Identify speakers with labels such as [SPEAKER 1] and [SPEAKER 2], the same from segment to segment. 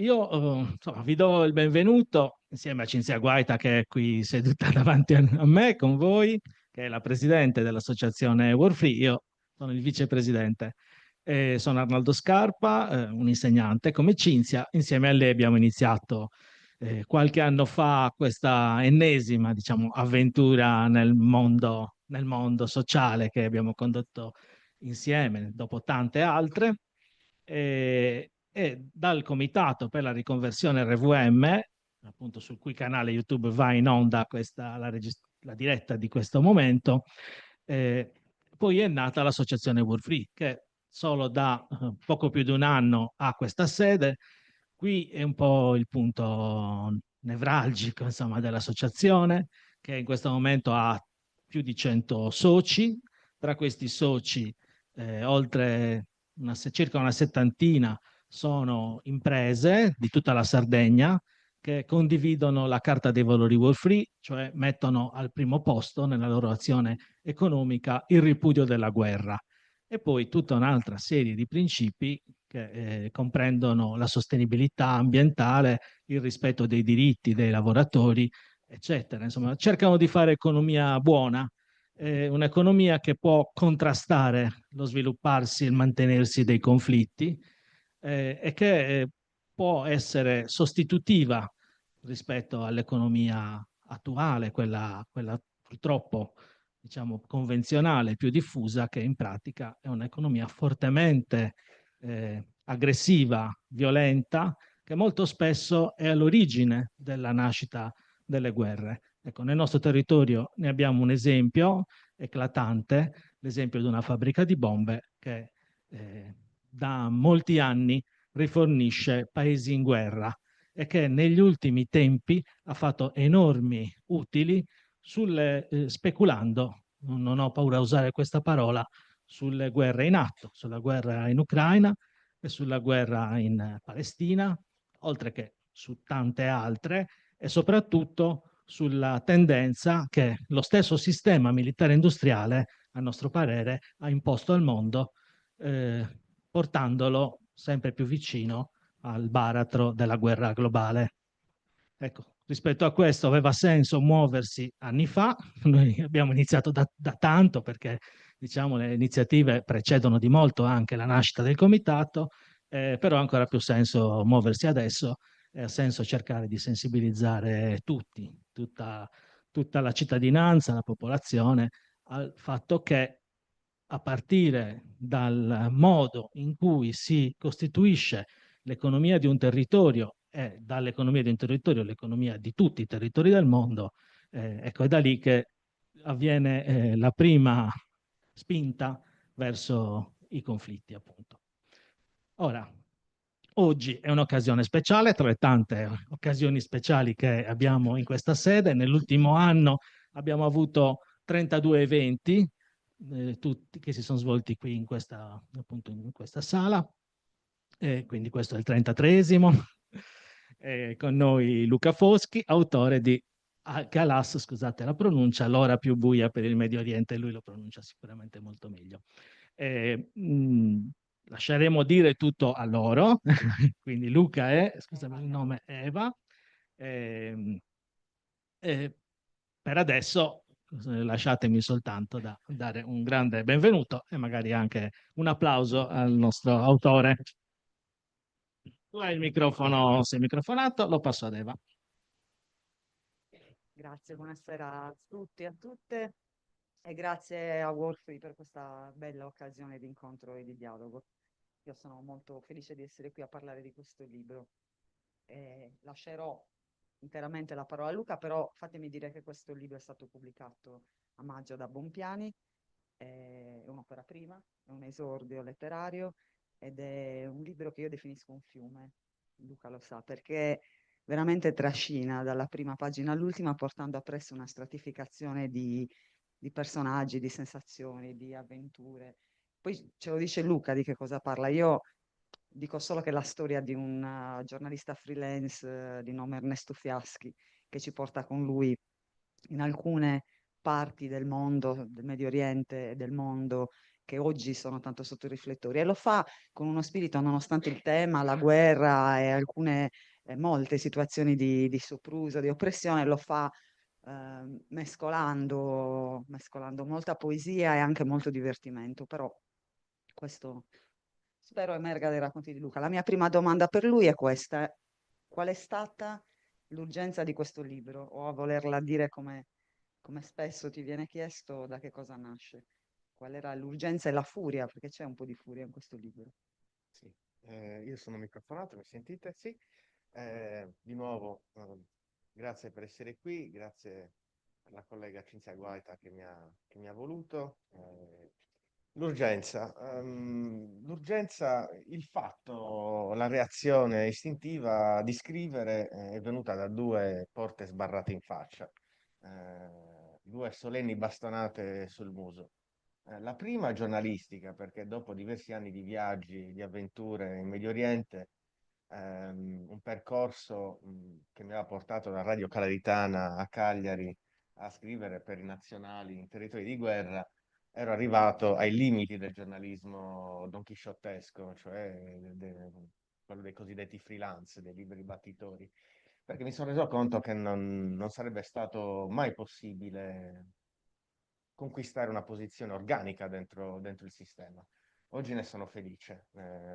[SPEAKER 1] insomma, vi do il benvenuto insieme a Cinzia Guaita che è qui seduta davanti a me con voi, che è la presidente dell'associazione Warfree. Io sono il vicepresidente. Sono Arnaldo Scarpa, un insegnante come Cinzia. Insieme a lei abbiamo iniziato qualche anno fa questa ennesima, diciamo, avventura nel mondo sociale che abbiamo condotto insieme dopo tante altre. E dal Comitato per la riconversione RVM, appunto sul cui canale YouTube va in onda la diretta di questo momento, eh, poi è nata l'associazione Warfree, che solo da poco più di un anno ha questa sede. Qui è un po' il punto nevralgico, insomma, dell'associazione, che in questo momento ha più di 100 soci. Tra questi soci, oltre circa una settantina sono imprese di tutta la Sardegna che condividono la Carta dei valori War Free, cioè mettono al primo posto nella loro azione economica il ripudio della guerra. E poi tutta un'altra serie di principi che comprendono la sostenibilità ambientale, il rispetto dei diritti dei lavoratori, eccetera. Insomma, cercano di fare economia buona, un'economia che può contrastare lo svilupparsi e il mantenersi dei conflitti, e che può essere sostitutiva rispetto all'economia attuale, quella purtroppo diciamo convenzionale, più diffusa, che in pratica è un'economia fortemente aggressiva, violenta, che molto spesso è all'origine della nascita delle guerre. Ecco, nel nostro territorio ne abbiamo un esempio eclatante, l'esempio di una fabbrica di bombe che da molti anni rifornisce paesi in guerra e che negli ultimi tempi ha fatto enormi utili speculando, non ho paura a usare questa parola, sulle guerre in atto, sulla guerra in Ucraina e sulla guerra in Palestina, oltre che su tante altre, e soprattutto sulla tendenza che lo stesso sistema militare industriale, a nostro parere, ha imposto al mondo, eh, portandolo sempre più vicino al baratro della guerra globale. Ecco, rispetto a questo aveva senso muoversi anni fa. Noi abbiamo iniziato da tanto perché diciamo, le iniziative precedono di molto anche la nascita del comitato, però ha ancora più senso muoversi adesso e ha senso cercare di sensibilizzare tutti, tutta la cittadinanza, la popolazione, al fatto che a partire dal modo in cui si costituisce l'economia di un territorio e dall'economia di un territorio l'economia di tutti i territori del mondo, ecco, è da lì che avviene la prima spinta verso i conflitti, appunto. Ora, oggi è un'occasione speciale tra le tante occasioni speciali che abbiamo in questa sede. Nell'ultimo anno abbiamo avuto 32 eventi, tutti che si sono svolti qui appunto in questa sala. Quindi questo è il 33esimo. Con noi Luca Foschi, autore di Galas, scusate la pronuncia, l'ora più buia per il Medio Oriente, lui lo pronuncia sicuramente molto meglio. Lasceremo dire tutto a loro, quindi Luca è, scusami il nome, è Eva. Ehm, per adesso lasciatemi soltanto dare un grande benvenuto e magari anche un applauso al nostro autore. Tu hai il microfono, sei microfonato, lo passo ad Eva.
[SPEAKER 2] Grazie, buonasera a tutti e a tutte e grazie a Wolfrey per questa bella occasione di incontro e di dialogo. Io sono molto felice di essere qui a parlare di questo libro. Lascerò interamente la parola a Luca, però fatemi dire che questo libro è stato pubblicato a maggio da Bompiani, è un'opera prima, è un esordio letterario ed è un libro che io definisco un fiume. Luca lo sa, perché veramente trascina dalla prima pagina all'ultima, portando appresso una stratificazione di personaggi, di sensazioni, di avventure. Poi ce lo dice Luca di che cosa parla. Io dico solo che è la storia di un giornalista freelance di nome Ernesto Fiaschi, che ci porta con lui in alcune parti del mondo, del Medio Oriente e del mondo, che oggi sono tanto sotto i riflettori, e lo fa con uno spirito, nonostante il tema, la guerra e molte situazioni di sopruso, di oppressione, lo fa mescolando molta poesia e anche molto divertimento, però questo spero emerga dai racconti di Luca. La mia prima domanda per lui è questa: qual è stata l'urgenza di questo libro? O a volerla dire come spesso ti viene chiesto, da che cosa nasce? Qual era l'urgenza e la furia? Perché c'è un po' di furia in questo libro.
[SPEAKER 3] Sì, io sono microfonato, mi sentite? Sì. Di nuovo, grazie per essere qui, grazie alla collega Cinzia Guaita che mi ha voluto. L'urgenza, il fatto, la reazione istintiva di scrivere è venuta da due porte sbarrate in faccia, due solenni bastonate sul muso. La prima giornalistica, perché dopo diversi anni di viaggi, di avventure in Medio Oriente, un percorso che mi aveva portato da Radio Calaritana a Cagliari a scrivere per i nazionali in territori di guerra, ero arrivato ai limiti del giornalismo donchisciottesco, cioè quello dei cosiddetti freelance, dei liberi battitori, perché mi sono reso conto che non sarebbe stato mai possibile conquistare una posizione organica dentro il sistema. Oggi ne sono felice,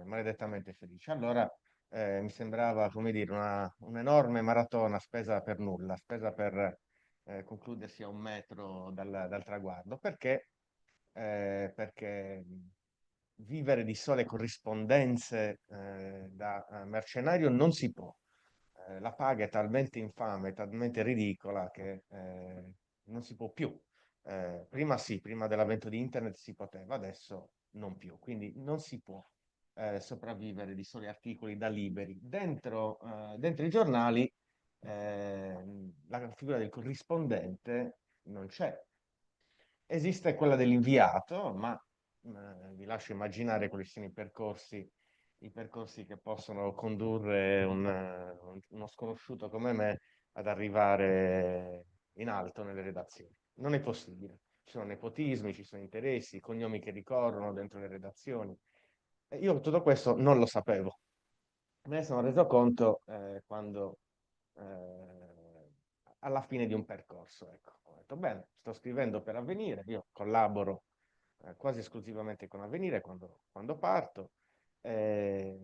[SPEAKER 3] maledettamente felice. Allora mi sembrava, come dire, un'enorme maratona spesa per nulla, spesa per concludersi a un metro dal traguardo. Perché? Perché vivere di sole corrispondenze da mercenario non si può. La paga è talmente infame, talmente ridicola che non si può più. Prima sì, prima dell'avvento di internet si poteva, adesso non più. Quindi non si può sopravvivere di soli articoli da liberi. Dentro i giornali la figura del corrispondente non c'è. Esiste quella dell'inviato, ma vi lascio immaginare quali siano i percorsi che possono condurre uno sconosciuto come me ad arrivare in alto nelle redazioni. Non è possibile. Ci sono nepotismi, ci sono interessi, cognomi che ricorrono dentro le redazioni. E io tutto questo non lo sapevo. Me ne sono reso conto quando alla fine di un percorso, ecco. Ho detto, bene, sto scrivendo per Avvenire, io collaboro quasi esclusivamente con Avvenire quando parto, eh,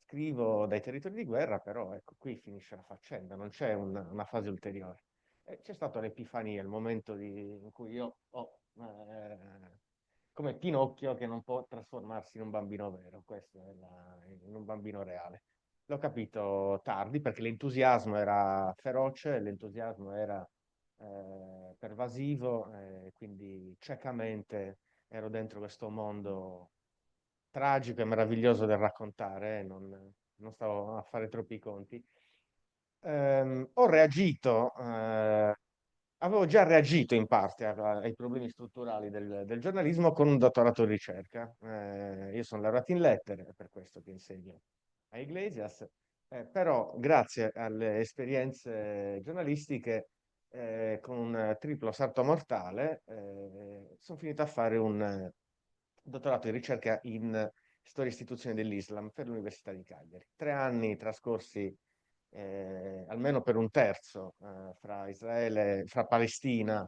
[SPEAKER 3] scrivo dai territori di guerra, però ecco, qui finisce la faccenda, non c'è una fase ulteriore. E c'è stata l'epifania, il momento in cui io ho, come Pinocchio che non può trasformarsi in un bambino vero, questo è in un bambino reale. L'ho capito tardi perché l'entusiasmo era feroce, l'entusiasmo era pervasivo, quindi ciecamente ero dentro questo mondo tragico e meraviglioso del raccontare, non stavo a fare troppi conti. Ho reagito, avevo già reagito in parte ai problemi strutturali del giornalismo con un dottorato di ricerca. Io sono laureato in lettere, è per questo che insegno a Iglesias, però grazie alle esperienze giornalistiche con un triplo salto mortale sono finito a fare un dottorato di ricerca in storia e istituzioni dell'Islam per l'Università di Cagliari. 3 anni trascorsi almeno per un terzo fra Israele, fra Palestina,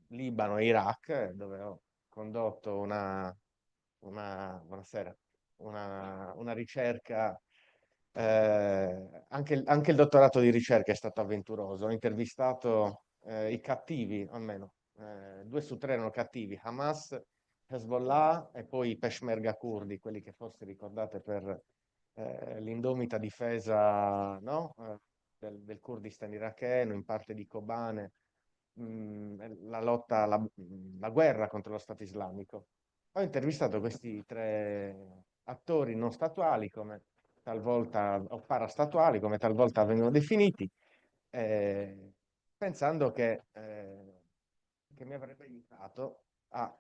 [SPEAKER 3] Libano e Iraq, dove ho condotto buonasera, una ricerca. Anche il dottorato di ricerca è stato avventuroso. Ho intervistato i cattivi, almeno 2 su 3 erano cattivi, Hamas, Hezbollah e poi i Peshmerga curdi, quelli che forse ricordate per l'indomita difesa, no? Del Kurdistan iracheno, in parte di Kobane, la lotta, la guerra contro lo Stato islamico. Ho intervistato questi 3 attori non statuali, come talvolta, o parastatuali, come talvolta vengono definiti, eh, pensando che mi avrebbe aiutato a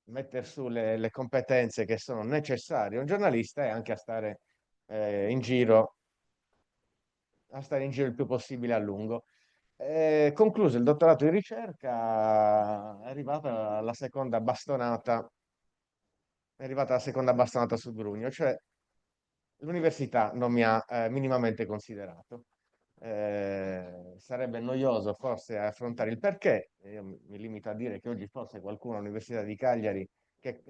[SPEAKER 3] mettere su le competenze che sono necessarie a un giornalista e anche in giro, a stare in giro il più possibile a lungo. Concluso il dottorato di ricerca, è arrivata la seconda bastonata sul grugno, cioè l'università non mi ha minimamente considerato. Sarebbe noioso forse affrontare il perché. Io mi limito a dire che oggi forse qualcuno all'Università di Cagliari che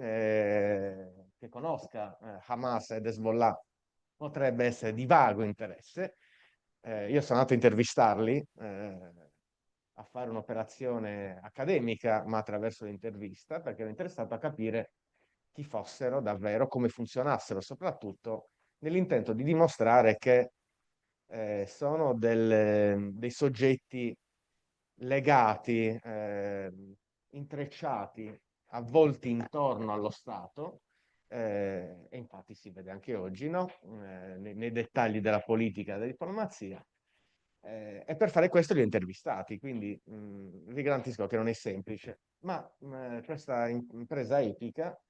[SPEAKER 3] conosca Hamas ed Hezbollah potrebbe essere di vago interesse. Io sono andato a intervistarli, a fare un'operazione accademica, ma attraverso l'intervista, perché ero interessato a capire chi fossero davvero, come funzionassero, soprattutto nell'intento di dimostrare che sono dei soggetti legati, intrecciati, avvolti intorno allo Stato, e infatti si vede anche oggi, no? Nei dettagli della politica e della diplomazia. E per fare questo li ho intervistati, quindi vi garantisco che non è semplice, ma questa impresa epica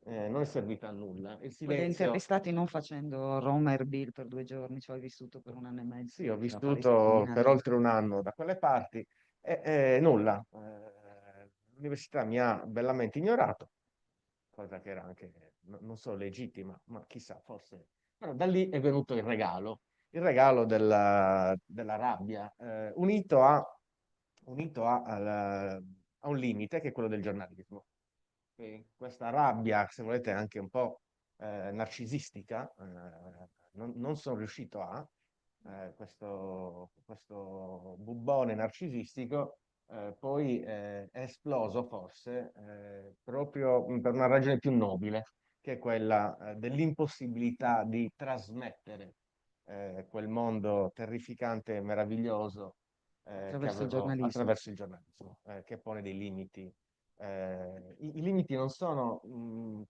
[SPEAKER 3] non è servita a nulla. Il
[SPEAKER 2] Li hai
[SPEAKER 3] silenzio.
[SPEAKER 2] intervistati non facendo Roma Erbil per 2 giorni, cioè hai vissuto per un anno e mezzo
[SPEAKER 3] Sì, ho
[SPEAKER 2] tra Parigi
[SPEAKER 3] vissuto
[SPEAKER 2] e
[SPEAKER 3] per oltre un anno da quelle parti e nulla. L'università mi ha bellamente ignorato, cosa che era anche non solo legittima, ma chissà, forse. Però da lì è venuto il regalo della rabbia, a un limite che è quello del giornalismo. E questa rabbia, se volete, anche un po' narcisistica, non sono riuscito questo bubbone narcisistico poi è esploso forse proprio per una ragione più nobile, che è quella dell'impossibilità di trasmettere quel mondo terrificante e meraviglioso che
[SPEAKER 2] attraverso il
[SPEAKER 3] avevo
[SPEAKER 2] giornalismo.
[SPEAKER 3] attraverso il giornalismo, che pone dei limiti. I limiti non sono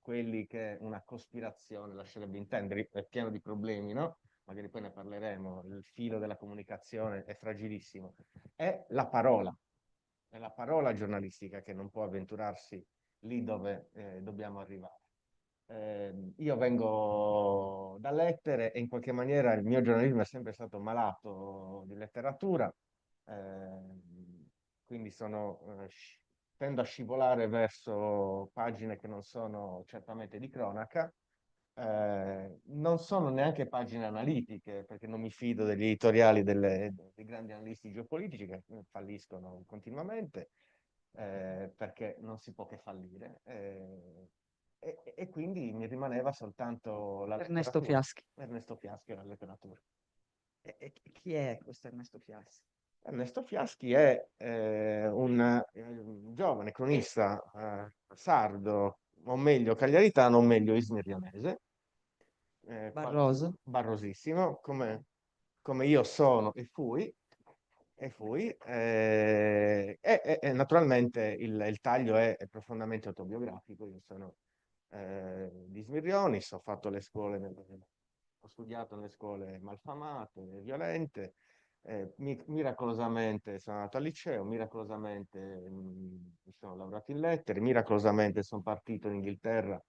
[SPEAKER 3] quelli che una cospirazione lascerebbe intendere, è pieno di problemi, no? Magari poi ne parleremo, il filo della comunicazione è fragilissimo. È la parola giornalistica che non può avventurarsi lì dove dobbiamo arrivare. Io vengo da lettere e in qualche maniera il mio giornalismo è sempre stato malato di letteratura, quindi tendo a scivolare verso pagine che non sono certamente di cronaca. Non sono neanche pagine analitiche, perché non mi fido degli editoriali dei grandi analisti geopolitici che falliscono continuamente, perché non si può che fallire. E quindi mi rimaneva soltanto la
[SPEAKER 2] Ernesto
[SPEAKER 3] letteratura.
[SPEAKER 2] Fiaschi.
[SPEAKER 3] Ernesto Fiaschi e la letteratura.
[SPEAKER 2] E chi è questo Ernesto Fiaschi?
[SPEAKER 3] Ernesto Fiaschi è un giovane cronista sardo, o meglio cagliaritano, o meglio ismirianese,
[SPEAKER 2] Barroso?
[SPEAKER 3] barrosissimo, come io sono e naturalmente il taglio è profondamente autobiografico. Io sono di Smirionis, ho studiato nelle scuole malfamate, violente, miracolosamente sono andato al liceo, miracolosamente mi sono laureato in lettere, miracolosamente sono partito in Inghilterra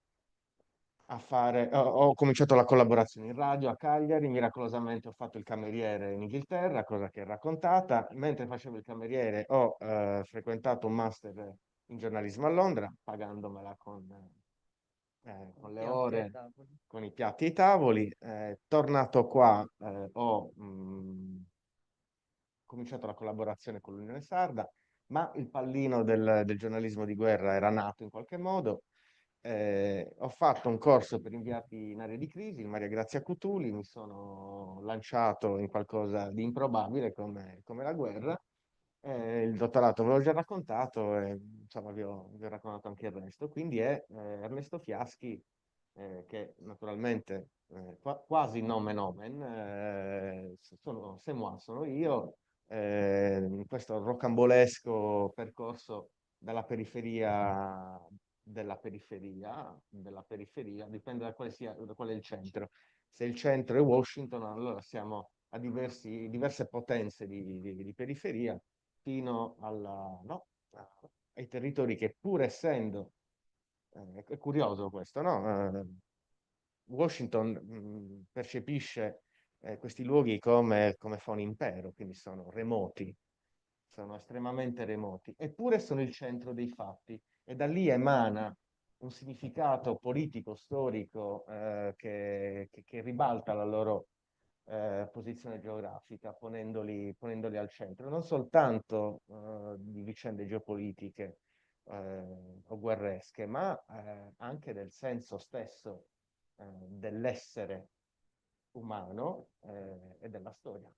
[SPEAKER 3] ho cominciato la collaborazione in radio a Cagliari, miracolosamente ho fatto il cameriere in Inghilterra, cosa che è raccontata. Mentre facevo il cameriere ho frequentato un master in giornalismo a Londra, pagandomela con le
[SPEAKER 2] Piatti ai
[SPEAKER 3] ore,
[SPEAKER 2] tavoli.
[SPEAKER 3] con i piatti e i tavoli. Tornato qua ho cominciato la collaborazione con l'Unione Sarda, ma il pallino del giornalismo di guerra era nato in qualche modo. Ho fatto un corso per inviati in aree di crisi, in Maria Grazia Cutuli, mi sono lanciato in qualcosa di improbabile come la guerra. Il dottorato ve l'ho già raccontato e insomma vi ho raccontato anche il resto. Quindi è Ernesto Fiaschi, che naturalmente quasi nomen omen, c'est moi, sono io, in questo rocambolesco percorso dalla periferia della periferia, dipende da quale è il centro. Se il centro è Washington, allora siamo a diverse potenze di periferia, fino no, ai territori che pur essendo, è curioso questo, no? Washington percepisce questi luoghi come fa un impero, quindi sono remoti, sono estremamente remoti, eppure sono il centro dei fatti e da lì emana un significato politico, storico, che ribalta la loro posizione geografica, ponendoli al centro, non soltanto di vicende geopolitiche o guerresche, ma anche del senso stesso dell'essere umano e della storia.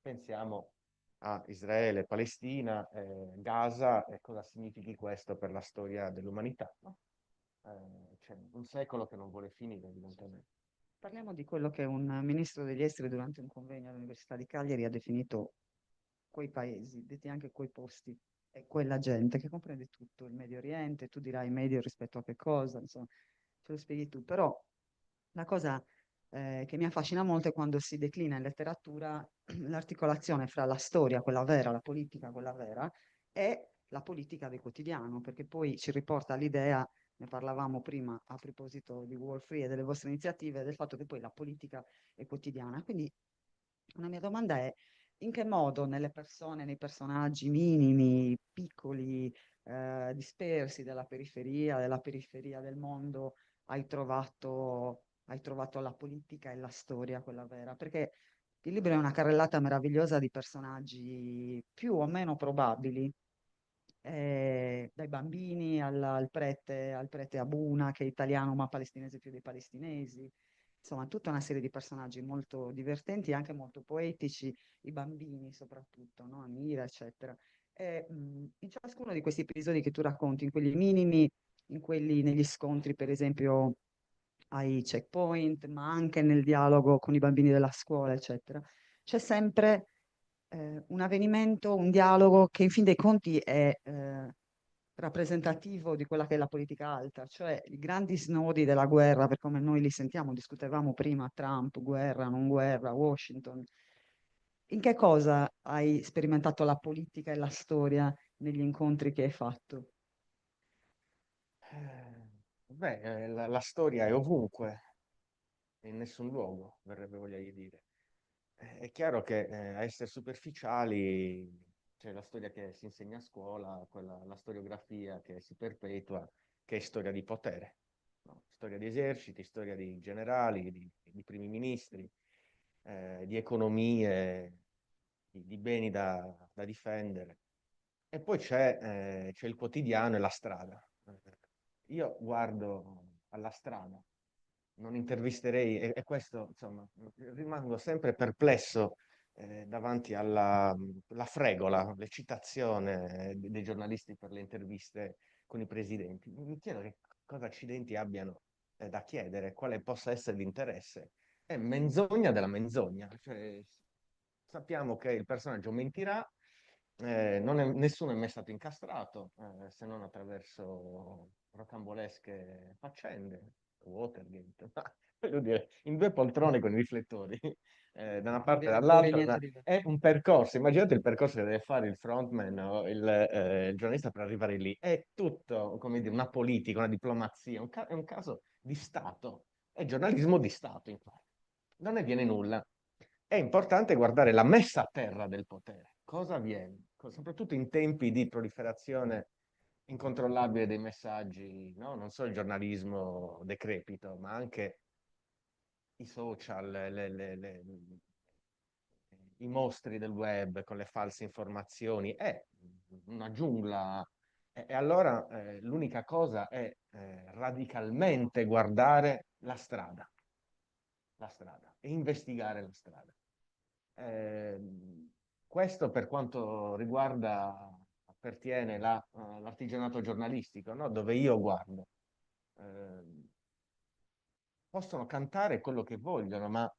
[SPEAKER 3] Pensiamo a Israele, Palestina, Gaza e cosa significhi questo per la storia dell'umanità, no? C'è un secolo che non vuole finire, evidentemente.
[SPEAKER 2] Parliamo di quello che un ministro degli esteri durante un convegno all'Università di Cagliari ha definito quei paesi, detti anche quei posti e quella gente che comprende tutto, il Medio Oriente, tu dirai medio rispetto a che cosa, insomma, ce lo spieghi tu, però la cosa che mi affascina molto è quando si declina in letteratura l'articolazione fra la storia, quella vera, la politica, quella vera, e la politica del quotidiano, perché poi ci riporta all'idea, ne parlavamo prima a proposito di War Free e delle vostre iniziative, del fatto che poi la politica è quotidiana. Quindi una mia domanda è: in che modo nelle persone, nei personaggi minimi, piccoli, dispersi della periferia del mondo, hai trovato la politica e la storia, quella vera? Perché il libro è una carrellata meravigliosa di personaggi più o meno probabili, dai bambini al prete Abuna, che è italiano ma palestinese più dei palestinesi. Insomma, tutta una serie di personaggi molto divertenti e anche molto poetici, i bambini soprattutto, no? Amira, eccetera. E, in ciascuno di questi episodi che tu racconti, in quelli minimi, in quelli negli scontri, per esempio, ai checkpoint, ma anche nel dialogo con i bambini della scuola, eccetera, c'è sempre un avvenimento, un dialogo che in fin dei conti è rappresentativo di quella che è la politica alta, cioè i grandi snodi della guerra, per come noi li sentiamo, discutevamo prima, Trump, guerra, non guerra, Washington. In che cosa hai sperimentato la politica e la storia negli incontri che hai fatto?
[SPEAKER 3] La storia è ovunque, in nessun luogo, verrebbe voglia di dire. È chiaro che a essere superficiali c'è la storia che si insegna a scuola, la storiografia che si perpetua, che è storia di potere, no? Storia di eserciti, storia di generali, di primi ministri, di economie, di beni da difendere. E poi c'è il quotidiano e la strada. Io guardo alla strada, non intervisterei, e questo, insomma, rimango sempre perplesso davanti la fregola, l'eccitazione dei giornalisti per le interviste con i presidenti. Mi chiedo che cosa accidenti abbiano da chiedere, quale possa essere l'interesse. È menzogna della menzogna. Cioè, sappiamo che il personaggio mentirà, nessuno è mai stato incastrato, se non attraverso rocambolesche faccende, Watergate, ma voglio dire, in due poltrone con i riflettori, da una
[SPEAKER 2] Non
[SPEAKER 3] parte e
[SPEAKER 2] viene fuori
[SPEAKER 3] dall'altra,
[SPEAKER 2] niente di vero.
[SPEAKER 3] è un percorso. Immaginate il percorso che deve fare il frontman o il giornalista per arrivare lì. È tutto, come dire, una politica, una diplomazia, è un caso di Stato, è giornalismo di Stato, infatti. Non ne viene nulla. È importante guardare la messa a terra del potere. Cosa avviene? Soprattutto in tempi di proliferazione incontrollabile dei messaggi, no? Non solo il giornalismo decrepito, ma anche i social, i mostri del web con le false informazioni. È una giungla. E allora l'unica cosa è radicalmente guardare la strada e investigare la strada. Questo per quanto riguarda, appartiene l'artigianato giornalistico, no? Dove io guardo. Eh, Possono cantare quello che vogliono, ma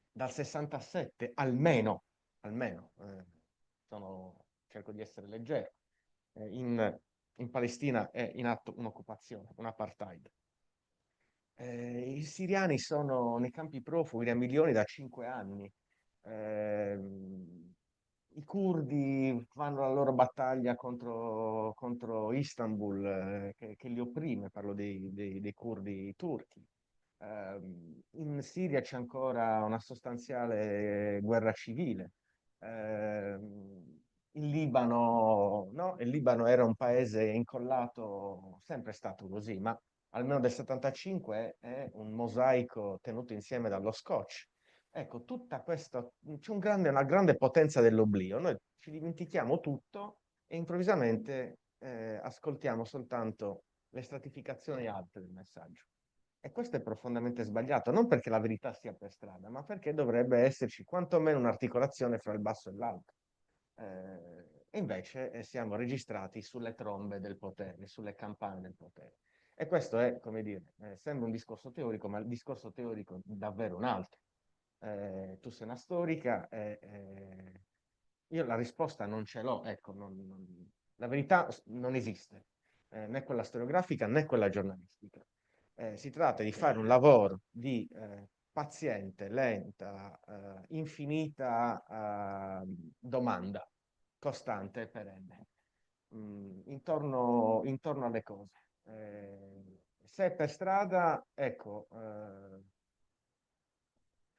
[SPEAKER 3] dal 67 almeno, cerco di essere leggero, in Palestina è in atto un'occupazione, un apartheid. I siriani sono nei campi profughi a milioni da 5 anni. I curdi fanno la loro battaglia contro Istanbul, che li opprime, parlo dei curdi turchi. In Siria c'è ancora una sostanziale guerra civile. il Libano, no? Il Libano era un paese incollato, sempre stato così, ma almeno del 75 è un mosaico tenuto insieme dallo Scotch. Ecco, tutta questa, c'è una grande potenza dell'oblio. Noi ci dimentichiamo tutto e improvvisamente ascoltiamo soltanto le stratificazioni alte del messaggio. E questo è profondamente sbagliato, non perché la verità sia per strada, ma perché dovrebbe esserci quantomeno un'articolazione fra il basso e l'alto. E invece siamo registrati sulle trombe del potere, sulle campane del potere. E questo è, come dire, sembra un discorso teorico, ma il discorso teorico è davvero un altro. Tu sei una storica, io la risposta non ce l'ho, ecco, la verità non esiste, né quella storiografica né quella giornalistica. Si tratta di fare un lavoro di paziente, lenta, infinita domanda, costante e perenne, intorno alle cose. Se è per strada, ecco,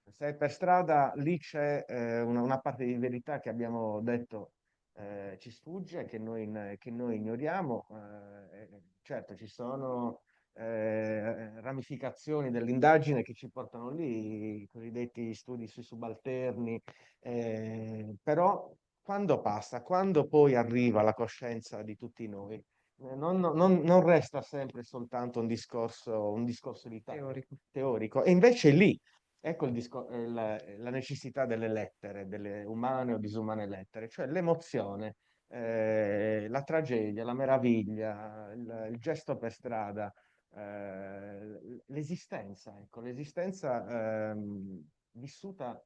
[SPEAKER 3] se è per strada, lì c'è una parte di verità che abbiamo detto ci sfugge, che noi ignoriamo. Certo, ci sono ramificazioni dell'indagine che ci portano lì, i cosiddetti studi sui subalterni, però quando passa, quando poi arriva alla coscienza di tutti noi, non resta sempre soltanto un discorso di teorico. E invece lì, ecco la necessità delle lettere, delle umane o disumane lettere, cioè l'emozione, la tragedia, la meraviglia, il gesto per strada, l'esistenza, ecco, l'esistenza vissuta,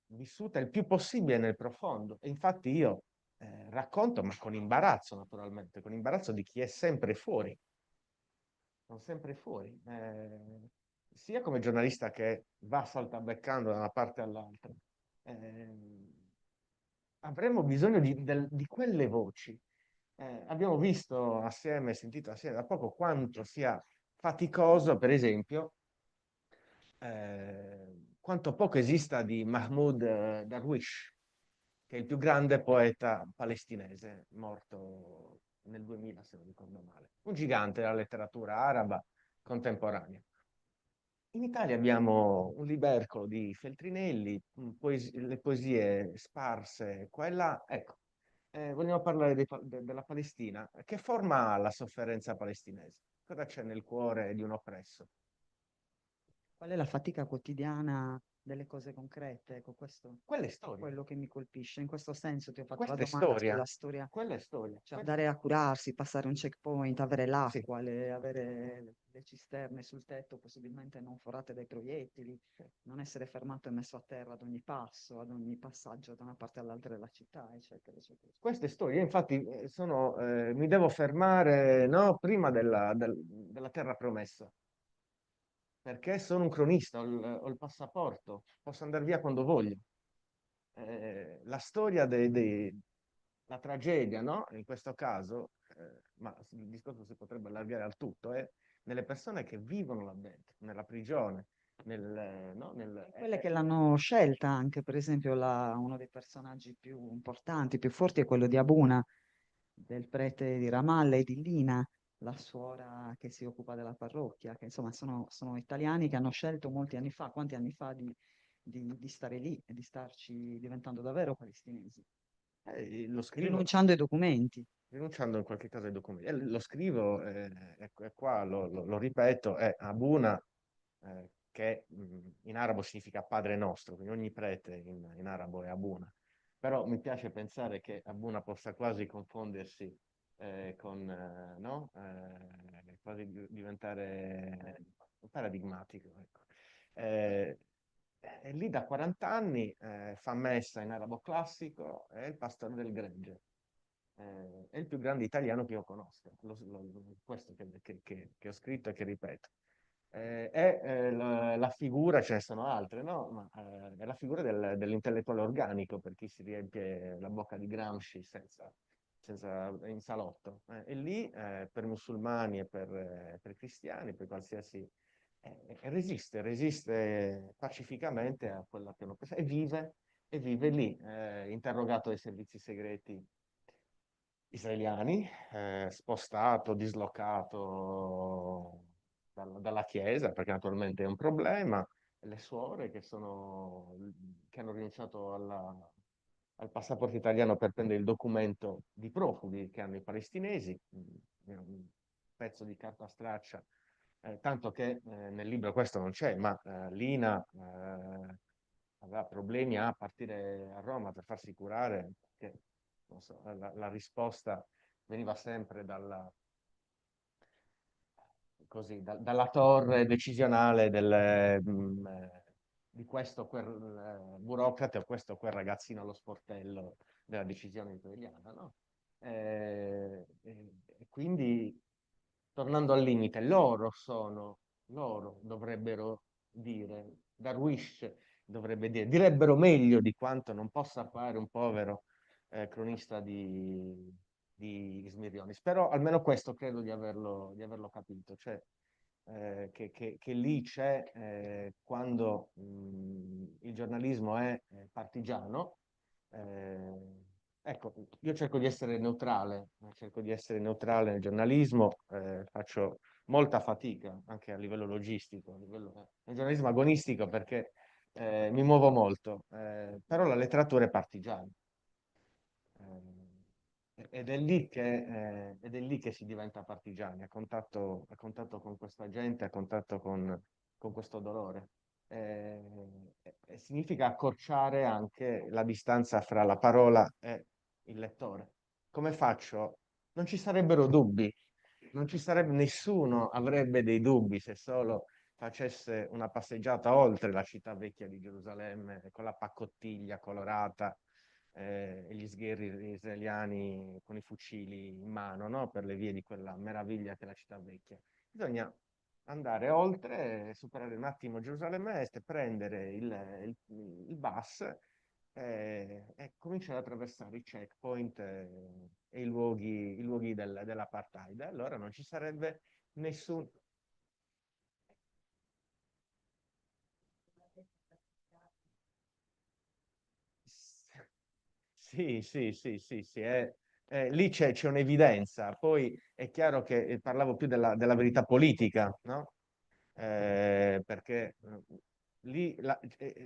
[SPEAKER 3] vissuta il più possibile nel profondo. E infatti io racconto, ma con imbarazzo naturalmente, con imbarazzo di chi è sempre fuori, sono sempre fuori, sia come giornalista che va saltabeccando da una parte all'altra. Avremmo bisogno di quelle voci. Abbiamo visto assieme, sentito assieme da poco quanto sia faticoso, per esempio, quanto poco esista di Mahmoud Darwish, che è il più grande poeta palestinese, morto nel 2000, se non ricordo male. Un gigante della letteratura araba contemporanea. In Italia abbiamo un libercolo di Feltrinelli, le poesie sparse qua e là. Ecco, vogliamo parlare della Palestina. Che forma ha la sofferenza palestinese? Cosa c'è nel cuore di un oppresso?
[SPEAKER 2] Qual è la fatica quotidiana delle cose concrete? Ecco, questo
[SPEAKER 3] Quella è
[SPEAKER 2] è
[SPEAKER 3] storia.
[SPEAKER 2] quello che mi colpisce. In questo senso ti ho fatto la
[SPEAKER 3] Questa è
[SPEAKER 2] domanda
[SPEAKER 3] storia.
[SPEAKER 2] sulla storia,
[SPEAKER 3] Quella è storia.
[SPEAKER 2] cioè andare a curarsi, passare un checkpoint, avere
[SPEAKER 3] Sì.
[SPEAKER 2] l'acqua, avere le cisterne sul tetto, possibilmente non forate dai proiettili, non essere fermato e messo a terra ad ogni passo, ad ogni passaggio da una parte all'altra della città, eccetera, eccetera.
[SPEAKER 3] Queste storie, infatti, mi devo fermare, no, prima della terra promessa, perché sono un cronista, ho il passaporto, posso andare via quando voglio. La storia la tragedia, no? In questo caso, ma il discorso si potrebbe allargare al tutto, è nelle persone che vivono là dentro, nella prigione, no?
[SPEAKER 2] Quelle che l'hanno scelta anche, per esempio, uno dei personaggi più importanti, più forti è quello di Abuna, del prete di Ramallah e di Lina, la suora che si occupa della parrocchia, che insomma sono italiani che hanno scelto molti anni fa, quanti anni fa, di stare lì e di starci diventando davvero palestinesi,
[SPEAKER 3] Lo scrivo.
[SPEAKER 2] rinunciando ai documenti.
[SPEAKER 3] Rinunciando in qualche caso ai documenti. Lo scrivo, è qua, lo ripeto, è Abuna, che in arabo significa Padre nostro, quindi ogni prete in arabo è Abuna. Però mi piace pensare che Abuna possa quasi confondersi con, no? Quasi diventare paradigmatico. Ecco. E lì da 40 anni fa messa in arabo classico, è il pastore del gregge. È il più grande italiano che io conosco, questo che ho scritto e che ripeto. È la figura, ce ne sono altre, no? Ma è la figura dell'intellettuale organico, per chi si riempie la bocca di Gramsci in salotto. E lì, per musulmani e per cristiani, per qualsiasi... resiste pacificamente a quella che hanno preso e vive e vive lì, interrogato dai servizi segreti israeliani, spostato, dislocato dalla Chiesa, perché naturalmente è un problema, le suore che hanno rinunciato al passaporto italiano per prendere il documento di profughi che hanno i palestinesi, un pezzo di carta straccia, tanto che nel libro questo non c'è, ma Lina aveva problemi a partire a Roma per farsi curare, perché non so, la risposta veniva sempre dalla torre decisionale di questo o quel burocrate o questo o quel ragazzino allo sportello della decisione israeliana, no? E quindi, tornando al limite, loro dovrebbero dire, Darwish dovrebbe dire, direbbero meglio di quanto non possa fare un povero cronista di Smirionis. Però almeno questo credo di averlo capito, cioè che lì c'è quando il giornalismo è partigiano. Ecco, io cerco di essere neutrale nel giornalismo, faccio molta fatica anche a livello logistico, nel giornalismo agonistico perché mi muovo molto, però la letteratura è partigiana. Ed è lì che si diventa partigiani, a contatto con questa gente, a contatto con questo dolore. E significa accorciare anche la distanza fra la parola e il lettore. Come faccio? Non ci sarebbero dubbi, nessuno avrebbe dei dubbi se solo facesse una passeggiata oltre la città vecchia di Gerusalemme con la paccottiglia colorata e gli sgherri israeliani con i fucili in mano, no? Per le vie di quella meraviglia che è la città vecchia. Bisogna andare oltre, superare un attimo Gerusalemme Est, prendere il bus e cominciare ad attraversare i checkpoint e i luoghi dell'apartheid. Allora non ci sarebbe nessun... Sì, sì, sì, sì, sì, lì c'è un'evidenza. Poi è chiaro che parlavo più della verità politica, no? Perché lì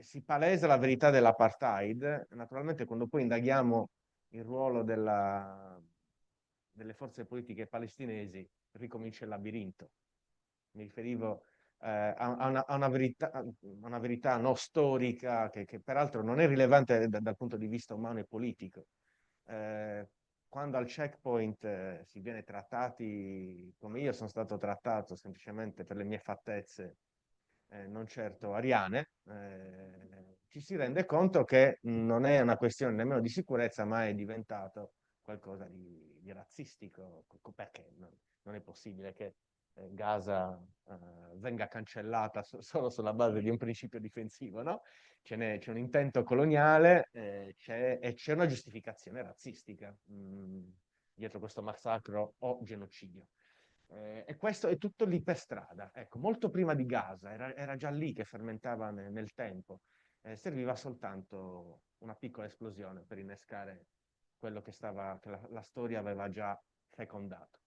[SPEAKER 3] si palesa la verità dell'apartheid. Naturalmente, quando poi indaghiamo il ruolo delle forze politiche palestinesi, ricomincia il labirinto. Mi riferivo a una verità no storica, che peraltro non è rilevante dal punto di vista umano e politico. Eh, Quando al checkpoint si viene trattati come io sono stato trattato, semplicemente per le mie fattezze, non certo ariane, ci si rende conto che non è una questione nemmeno di sicurezza, ma è diventato qualcosa di razzistico, perché non è possibile che Gaza venga cancellata solo sulla base di un principio difensivo, no? C'è un intento coloniale e c'è una giustificazione razzistica dietro questo massacro o genocidio. E questo è tutto lì per strada. Ecco, molto prima di Gaza, era già lì che fermentava nel tempo. Serviva soltanto una piccola esplosione per innescare quello che la storia aveva già fecondato.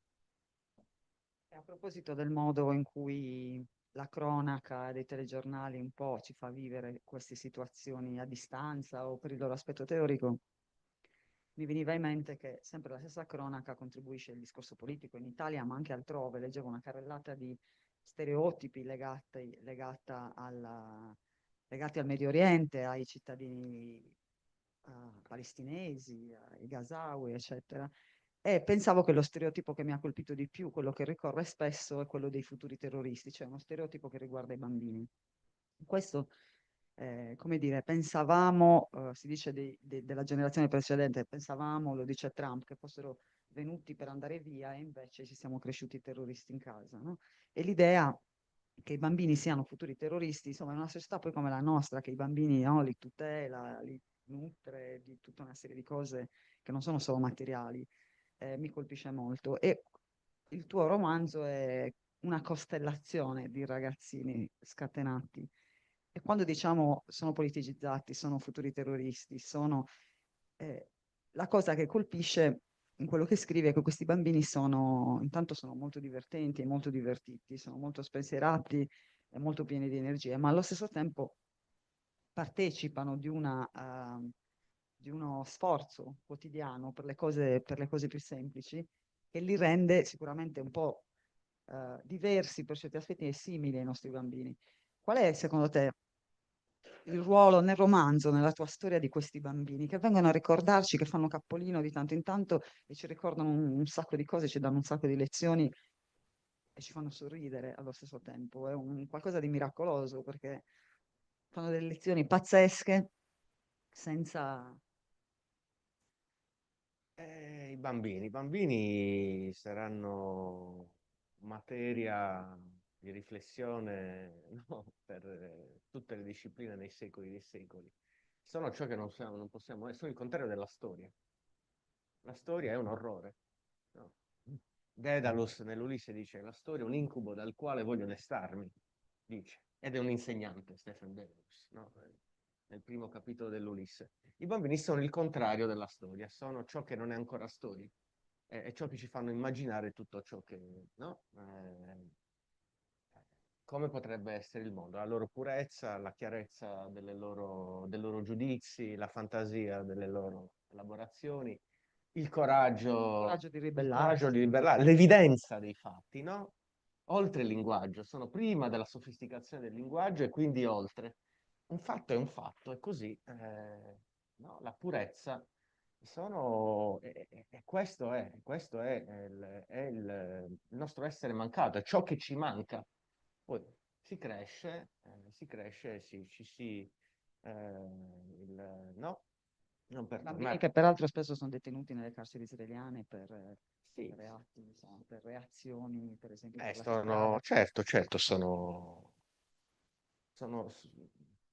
[SPEAKER 2] E a proposito del modo in cui la cronaca dei telegiornali un po' ci fa vivere queste situazioni a distanza o per il loro aspetto teorico, mi veniva in mente che sempre la stessa cronaca contribuisce al discorso politico in Italia, ma anche altrove. Leggevo una carrellata di stereotipi legati al Medio Oriente, ai cittadini palestinesi, ai Gazawi, eccetera. E pensavo che lo stereotipo che mi ha colpito di più, quello che ricorre spesso, è quello dei futuri terroristi, cioè uno stereotipo che riguarda i bambini. Questo, come dire, pensavamo, si dice della generazione precedente, pensavamo, lo dice Trump, che fossero venuti per andare via e invece ci siamo cresciuti terroristi in casa, no? E l'idea che i bambini siano futuri terroristi, insomma, in una società poi come la nostra, che i bambini, no, li tutela, li nutre di tutta una serie di cose che non sono solo materiali, mi colpisce molto. E il tuo romanzo è una costellazione di ragazzini scatenati E quando diciamo sono politicizzati, sono futuri terroristi, la cosa che colpisce in quello che scrive è che questi bambini intanto sono molto divertenti e molto divertiti, sono molto spensierati e molto pieni di energia, ma allo stesso tempo partecipano di uno sforzo quotidiano per le cose più semplici, che li rende sicuramente un po' diversi per certi aspetti e simili ai nostri bambini. Qual è, secondo te, il ruolo nel romanzo, nella tua storia di questi bambini che vengono a ricordarci, che fanno capolino di tanto in tanto e ci ricordano un sacco di cose, ci danno un sacco di lezioni e ci fanno sorridere allo stesso tempo? È un qualcosa di miracoloso perché fanno delle lezioni pazzesche senza...
[SPEAKER 3] I bambini saranno materia di riflessione, no, per tutte le discipline nei secoli dei secoli. Sono ciò che non possiamo essere, sono il contrario della storia. La storia è un orrore. No? Daedalus nell'Ulisse dice: la storia è un incubo dal quale voglio destarmi, dice, ed è un insegnante, Stephen Daedalus, no? Nel primo capitolo dell'Ulisse. I bambini sono il contrario della storia, sono ciò che non è ancora storia, è ciò che ci fanno immaginare tutto ciò che, no? Come potrebbe essere il mondo, la loro purezza, la chiarezza dei loro giudizi, la fantasia delle loro elaborazioni,
[SPEAKER 2] Coraggio di
[SPEAKER 3] il coraggio
[SPEAKER 2] ribellarsi.
[SPEAKER 3] di ribellare, l'evidenza dei fatti, no? Oltre il linguaggio, sono prima della sofisticazione del linguaggio e quindi oltre. Un fatto è un fatto, e così, no? La purezza e questo è il nostro essere mancato, è ciò che ci manca. Poi si cresce, no? Non per
[SPEAKER 2] Bambini
[SPEAKER 3] tornare.
[SPEAKER 2] che peraltro spesso sono detenuti nelle carceri israeliane per
[SPEAKER 3] Sì,
[SPEAKER 2] reati, insomma, per reazioni, per esempio per la strada.
[SPEAKER 3] certo, sono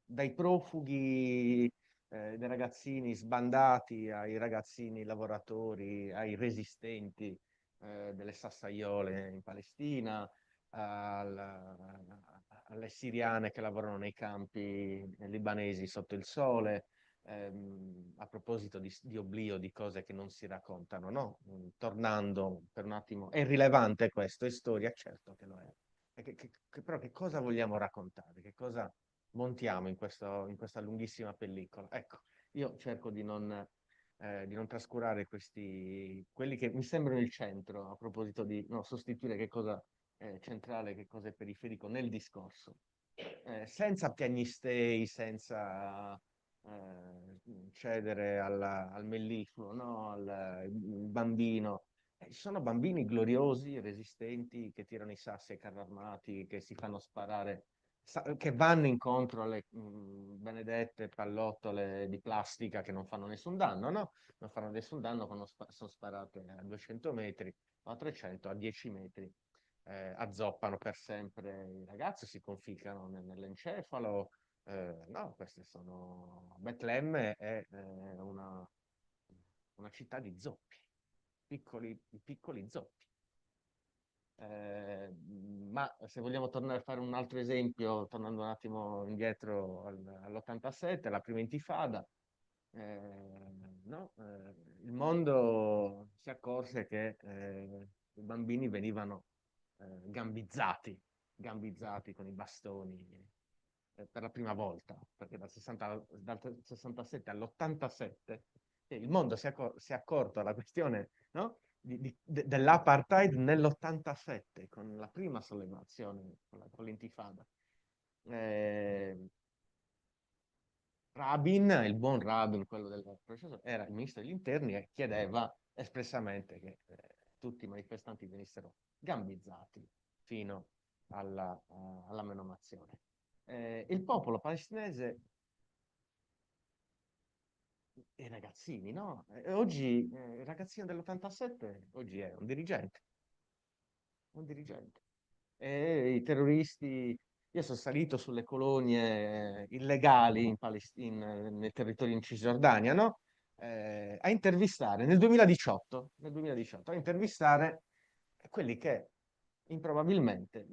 [SPEAKER 3] dai profughi, dai ragazzini sbandati ai ragazzini lavoratori, ai resistenti, delle sassaiole in Palestina, alle siriane che lavorano nei campi libanesi sotto il sole. A proposito di oblio, di cose che non si raccontano, no? Tornando per un attimo, è rilevante questo, è storia, certo che lo è. E però che cosa vogliamo raccontare? Che cosa montiamo in questa lunghissima pellicola? Ecco, io cerco di non trascurare quelli che mi sembrano il centro, a proposito di no, sostituire che cosa è centrale, che cosa è periferico nel discorso. Senza piagnistei, senza cedere al mellifluo, no? Al bambino. Ci sono bambini gloriosi, resistenti, che tirano i sassi ai carri armati, che si fanno sparare, che vanno incontro alle benedette pallottole di plastica che non fanno nessun danno, no? Non fanno nessun danno quando sono sparate a 200 metri, a 300, a 10 metri. Azzoppano per sempre i ragazzi, si conficcano nell'encefalo. No, queste sono... Betlemme è una città di zoppi, piccoli zoppi. Ma se vogliamo tornare a fare un altro esempio, tornando un attimo indietro all'87, la prima intifada, no? Il mondo si accorse che i bambini venivano gambizzati con i bastoni per la prima volta, perché dal 67 all'87 il mondo si è accorto alla questione, no? Dell'apartheid nell'87, con la prima sollevazione, con l'intifada. Rabin, il buon Rabin, quello del processo, era il ministro degli interni e chiedeva espressamente che tutti i manifestanti venissero gambizzati fino alla menomazione. Il popolo palestinese, i ragazzini, no? Oggi il ragazzino dell'87 oggi è un dirigente. Un dirigente. E i terroristi, io sono salito sulle colonie illegali nei territori in Cisgiordania, no? A intervistare nel 2018, a intervistare quelli che improbabilmente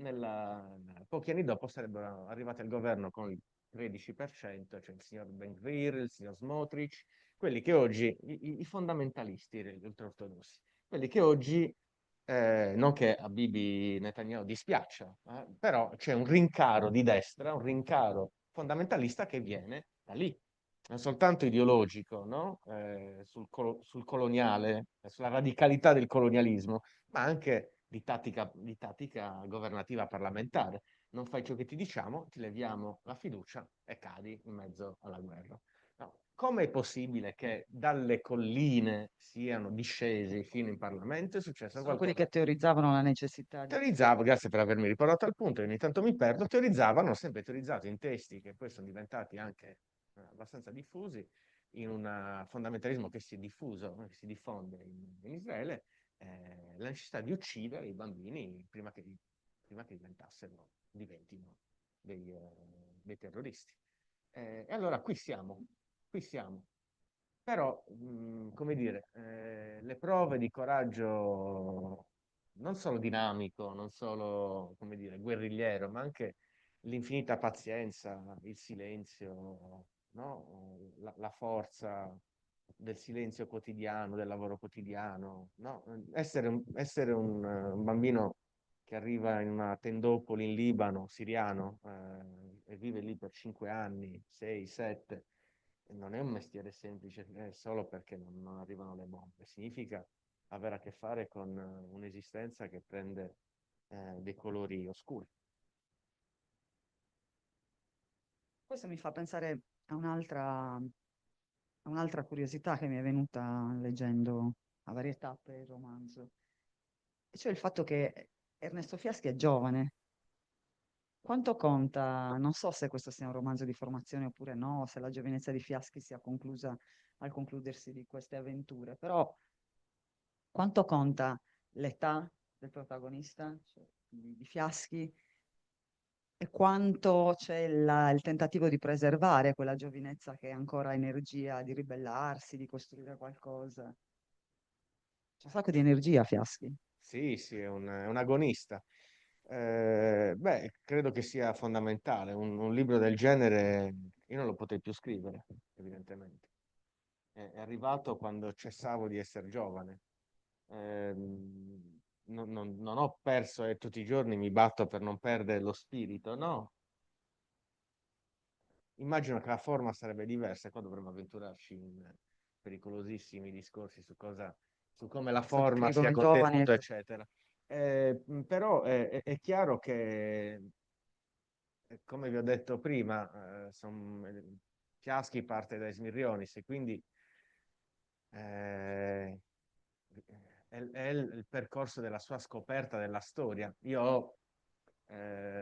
[SPEAKER 3] pochi anni dopo sarebbero arrivati al governo con 13%, cioè il signor Ben-Gvir, il signor Smotrich, quelli che oggi, i fondamentalisti ultraortodossi, quelli che oggi, non che a Bibi Netanyahu dispiaccia, però c'è un rincaro di destra, un rincaro fondamentalista che viene da lì, non soltanto ideologico, no? Sul coloniale, sulla radicalità del colonialismo, ma anche di tattica governativa parlamentare. Non fai ciò che ti diciamo, ti leviamo la fiducia e cadi in mezzo alla guerra. No. Come è possibile che dalle colline siano discesi fino in Parlamento? È successo
[SPEAKER 2] Sono quelli
[SPEAKER 3] qualcosa.
[SPEAKER 2] che teorizzavano la necessità di...
[SPEAKER 3] Teorizzavo, grazie per avermi riportato al punto, ogni tanto mi perdo, teorizzavano, hanno sempre teorizzato in testi che poi sono diventati anche abbastanza diffusi, in un fondamentalismo che si è diffuso, che si diffonde in Israele, la necessità di uccidere i bambini prima che diventino dei terroristi. E allora qui siamo. Però, come dire, le prove di coraggio non solo dinamico, non solo, come dire, guerrigliero, ma anche l'infinita pazienza, il silenzio, no? La forza del silenzio quotidiano, del lavoro quotidiano, no? Essere un bambino che arriva in una tendopoli in Libano, siriano, e vive lì per 5 anni, 6, 7, non è un mestiere semplice, solo perché non arrivano le bombe. Significa avere a che fare con un'esistenza che prende dei colori oscuri.
[SPEAKER 2] Questo mi fa pensare a un'altra curiosità che mi è venuta leggendo a varie tappe il romanzo, e cioè il fatto che Ernesto Fiaschi è giovane. Quanto conta, non so se questo sia un romanzo di formazione oppure no, se la giovinezza di Fiaschi sia conclusa al concludersi di queste avventure, però quanto conta l'età del protagonista, cioè di Fiaschi, e quanto c'è il tentativo di preservare quella giovinezza che ha ancora energia di ribellarsi, di costruire qualcosa. C'è un sacco di energia, Fiaschi.
[SPEAKER 3] Sì, sì, è un agonista. Beh, credo che sia fondamentale. Un libro del genere io non lo potrei più scrivere, evidentemente. È arrivato quando cessavo di essere giovane. Non ho perso e tutti i giorni mi batto per non perdere lo spirito, no. Immagino che la forma sarebbe diversa, e qua dovremmo avventurarci in pericolosissimi discorsi su come la
[SPEAKER 2] Cosa
[SPEAKER 3] forma
[SPEAKER 2] scrivono
[SPEAKER 3] sia
[SPEAKER 2] i giovani.
[SPEAKER 3] contenuto, eccetera. Però è chiaro che, come vi ho detto prima, Fiaschi parte da Esmirrionis e quindi è il percorso della sua scoperta della storia. Io ho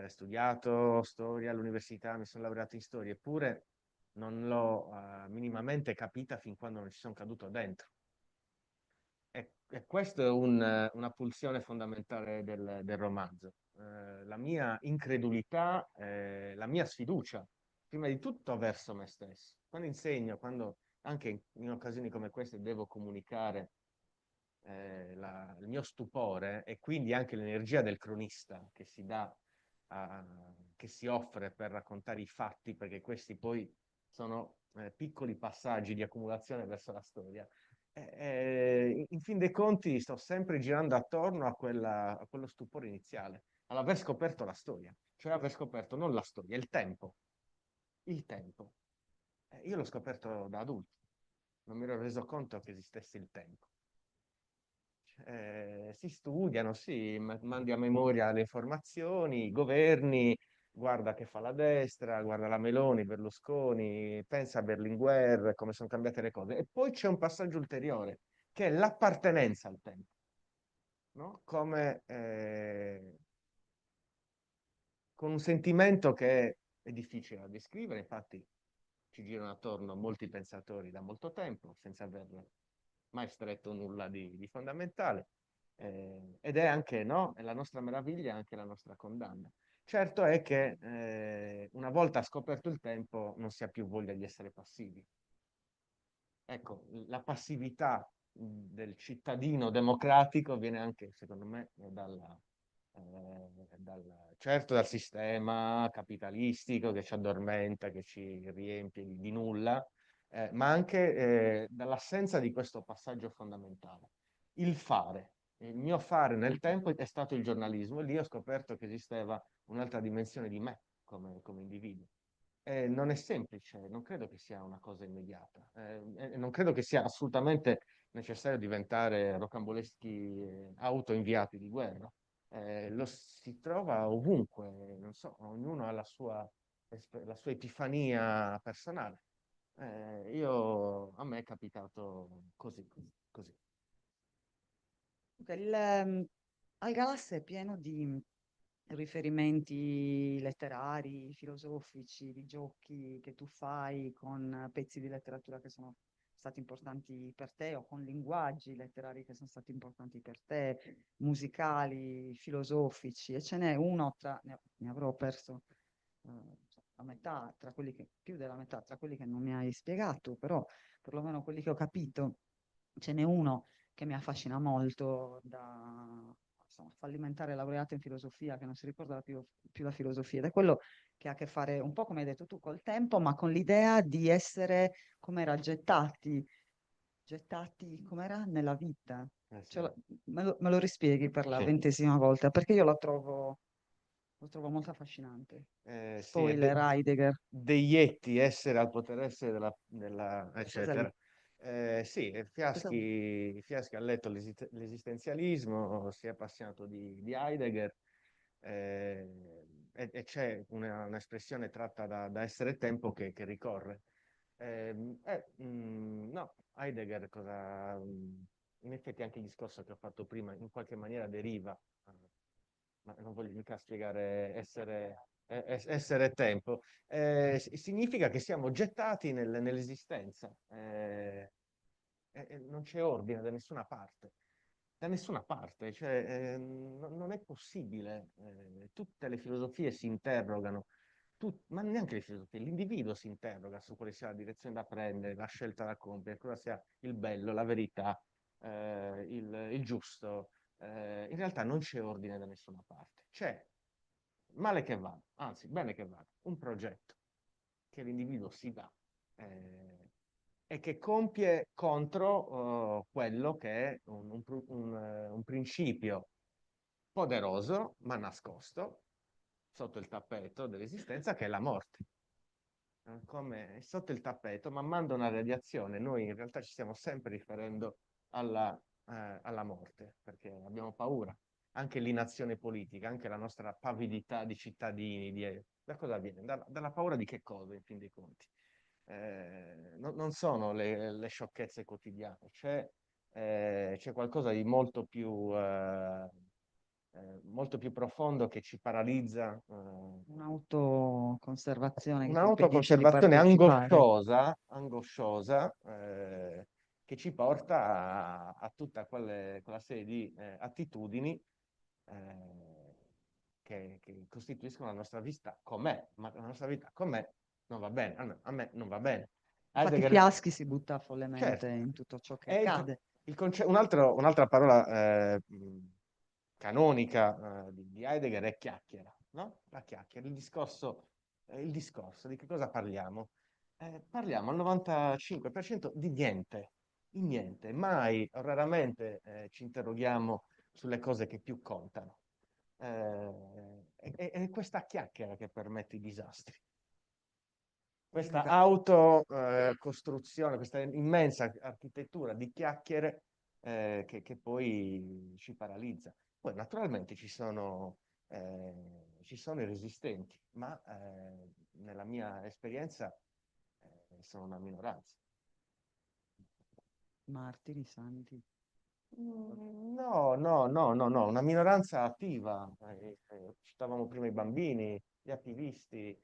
[SPEAKER 3] studiato storia all'università, mi sono laureato in storia, eppure non l'ho minimamente capita fin quando non ci sono caduto dentro. E questo è una pulsione fondamentale del romanzo. La mia incredulità, la mia sfiducia, prima di tutto verso me stesso. Quando insegno, quando anche in occasioni come queste devo comunicare il mio stupore e quindi anche l'energia del cronista che si dà, che si offre per raccontare i fatti, perché questi poi sono piccoli passaggi di accumulazione verso la storia. In fin dei conti sto sempre girando attorno a quello stupore iniziale, all'aver scoperto la storia, cioè aver scoperto non la storia, il tempo. Il tempo. Io l'ho scoperto da adulto, non mi ero reso conto che esistesse il tempo. Si studiano, sì, mandi a memoria le informazioni, i governi, guarda che fa la destra, guarda la Meloni, Berlusconi, pensa a Berlinguer, come sono cambiate le cose. E poi c'è un passaggio ulteriore, che è l'appartenenza al tempo, no? Come con un sentimento che è difficile da descrivere, infatti ci girano attorno molti pensatori da molto tempo, senza aver mai stretto nulla di fondamentale. Ed è anche, no? È la nostra meraviglia e anche la nostra condanna. Certo è che una volta scoperto il tempo non si ha più voglia di essere passivi. Ecco, la passività del cittadino democratico viene anche, secondo me, certo dal sistema capitalistico che ci addormenta, che ci riempie di nulla, ma anche dall'assenza di questo passaggio fondamentale, il fare. Il mio fare nel tempo è stato il giornalismo, e lì ho scoperto che esisteva un'altra dimensione di me come individuo. Non è semplice, non credo che sia una cosa immediata, non credo che sia assolutamente necessario diventare rocamboleschi autoinviati di guerra. Lo si trova ovunque, non so, ognuno ha la sua epifania personale. A me è capitato così, così.
[SPEAKER 2] Algalas è pieno di riferimenti letterari, filosofici, di giochi che tu fai con pezzi di letteratura che sono stati importanti per te o con linguaggi letterari che sono stati importanti per te, musicali, filosofici, e ce n'è uno ne avrò perso la metà, tra quelli che, più della metà, tra quelli che non mi hai spiegato, però perlomeno quelli che ho capito, ce n'è uno che mi affascina molto da insomma, fallimentare laureato in filosofia che non si ricorda più la filosofia, ed è quello che ha a che fare un po' come hai detto tu col tempo, ma con l'idea di essere, come era, gettati, com'era, nella vita.
[SPEAKER 3] Sì.
[SPEAKER 2] Cioè, me lo rispieghi per la
[SPEAKER 3] Sì.
[SPEAKER 2] 20ª volta, perché io lo trovo molto affascinante.
[SPEAKER 3] Sì,
[SPEAKER 2] Spoiler, Heidegger.
[SPEAKER 3] degli etti, essere al potere essere
[SPEAKER 2] Cosa
[SPEAKER 3] eccetera. Sì,
[SPEAKER 2] cosa-
[SPEAKER 3] Fiaschi ha letto l'esistenzialismo, si è appassionato di Heidegger, e c'è un'espressione tratta da Essere Tempo che ricorre. No, Heidegger in effetti anche il discorso che ho fatto prima in qualche maniera deriva, ma non voglio mica spiegare essere tempo. Significa che siamo gettati nell'esistenza, non c'è ordine da nessuna parte. Da nessuna parte, cioè, non è possibile. Tutte le filosofie si interrogano, ma neanche le filosofie, l'individuo si interroga su quale sia la direzione da prendere, la scelta da compiere, cosa sia il bello, la verità, il giusto. In realtà non c'è ordine da nessuna parte. C'è male che vada, anzi bene che vada, un progetto che l'individuo si dà e che compie contro quello che è un principio poderoso ma nascosto sotto il tappeto dell'esistenza, che è la morte. Come sotto il tappeto, ma manda una radiazione. Noi in realtà ci stiamo sempre riferendo alla morte, perché abbiamo paura. Anche l'inazione politica, anche la nostra pavidità di cittadini, da cosa viene? Dalla paura di che cosa, in fin dei conti? Non sono le sciocchezze quotidiane, c'è qualcosa di molto più profondo che ci paralizza.
[SPEAKER 2] Un'autoconservazione che ti impedisce di
[SPEAKER 3] Un'autoconservazione
[SPEAKER 2] partecipare.
[SPEAKER 3] angosciosa, che ci porta a tutta quella serie di attitudini che costituiscono la nostra vita com'è, ma la nostra vita com'è non va bene, a me non va bene.
[SPEAKER 2] Infatti
[SPEAKER 3] Heidegger,
[SPEAKER 2] Fiaschi si butta follemente
[SPEAKER 3] certo,
[SPEAKER 2] in tutto ciò che
[SPEAKER 3] è
[SPEAKER 2] accade.
[SPEAKER 3] un'altra parola canonica di Heidegger è chiacchiera, no? La chiacchiera, il discorso, di che cosa parliamo? Parliamo al 95% di niente, di niente. Mai o raramente ci interroghiamo sulle cose che più contano. È questa chiacchiera che permette i disastri. Questa autocostruzione, questa immensa architettura di chiacchiere che poi ci paralizza. Poi naturalmente ci sono i resistenti, ma nella mia esperienza sono una minoranza.
[SPEAKER 2] Martiri, santi.
[SPEAKER 3] No, no, no, no, no, una minoranza attiva. Citavamo prima i bambini, gli attivisti,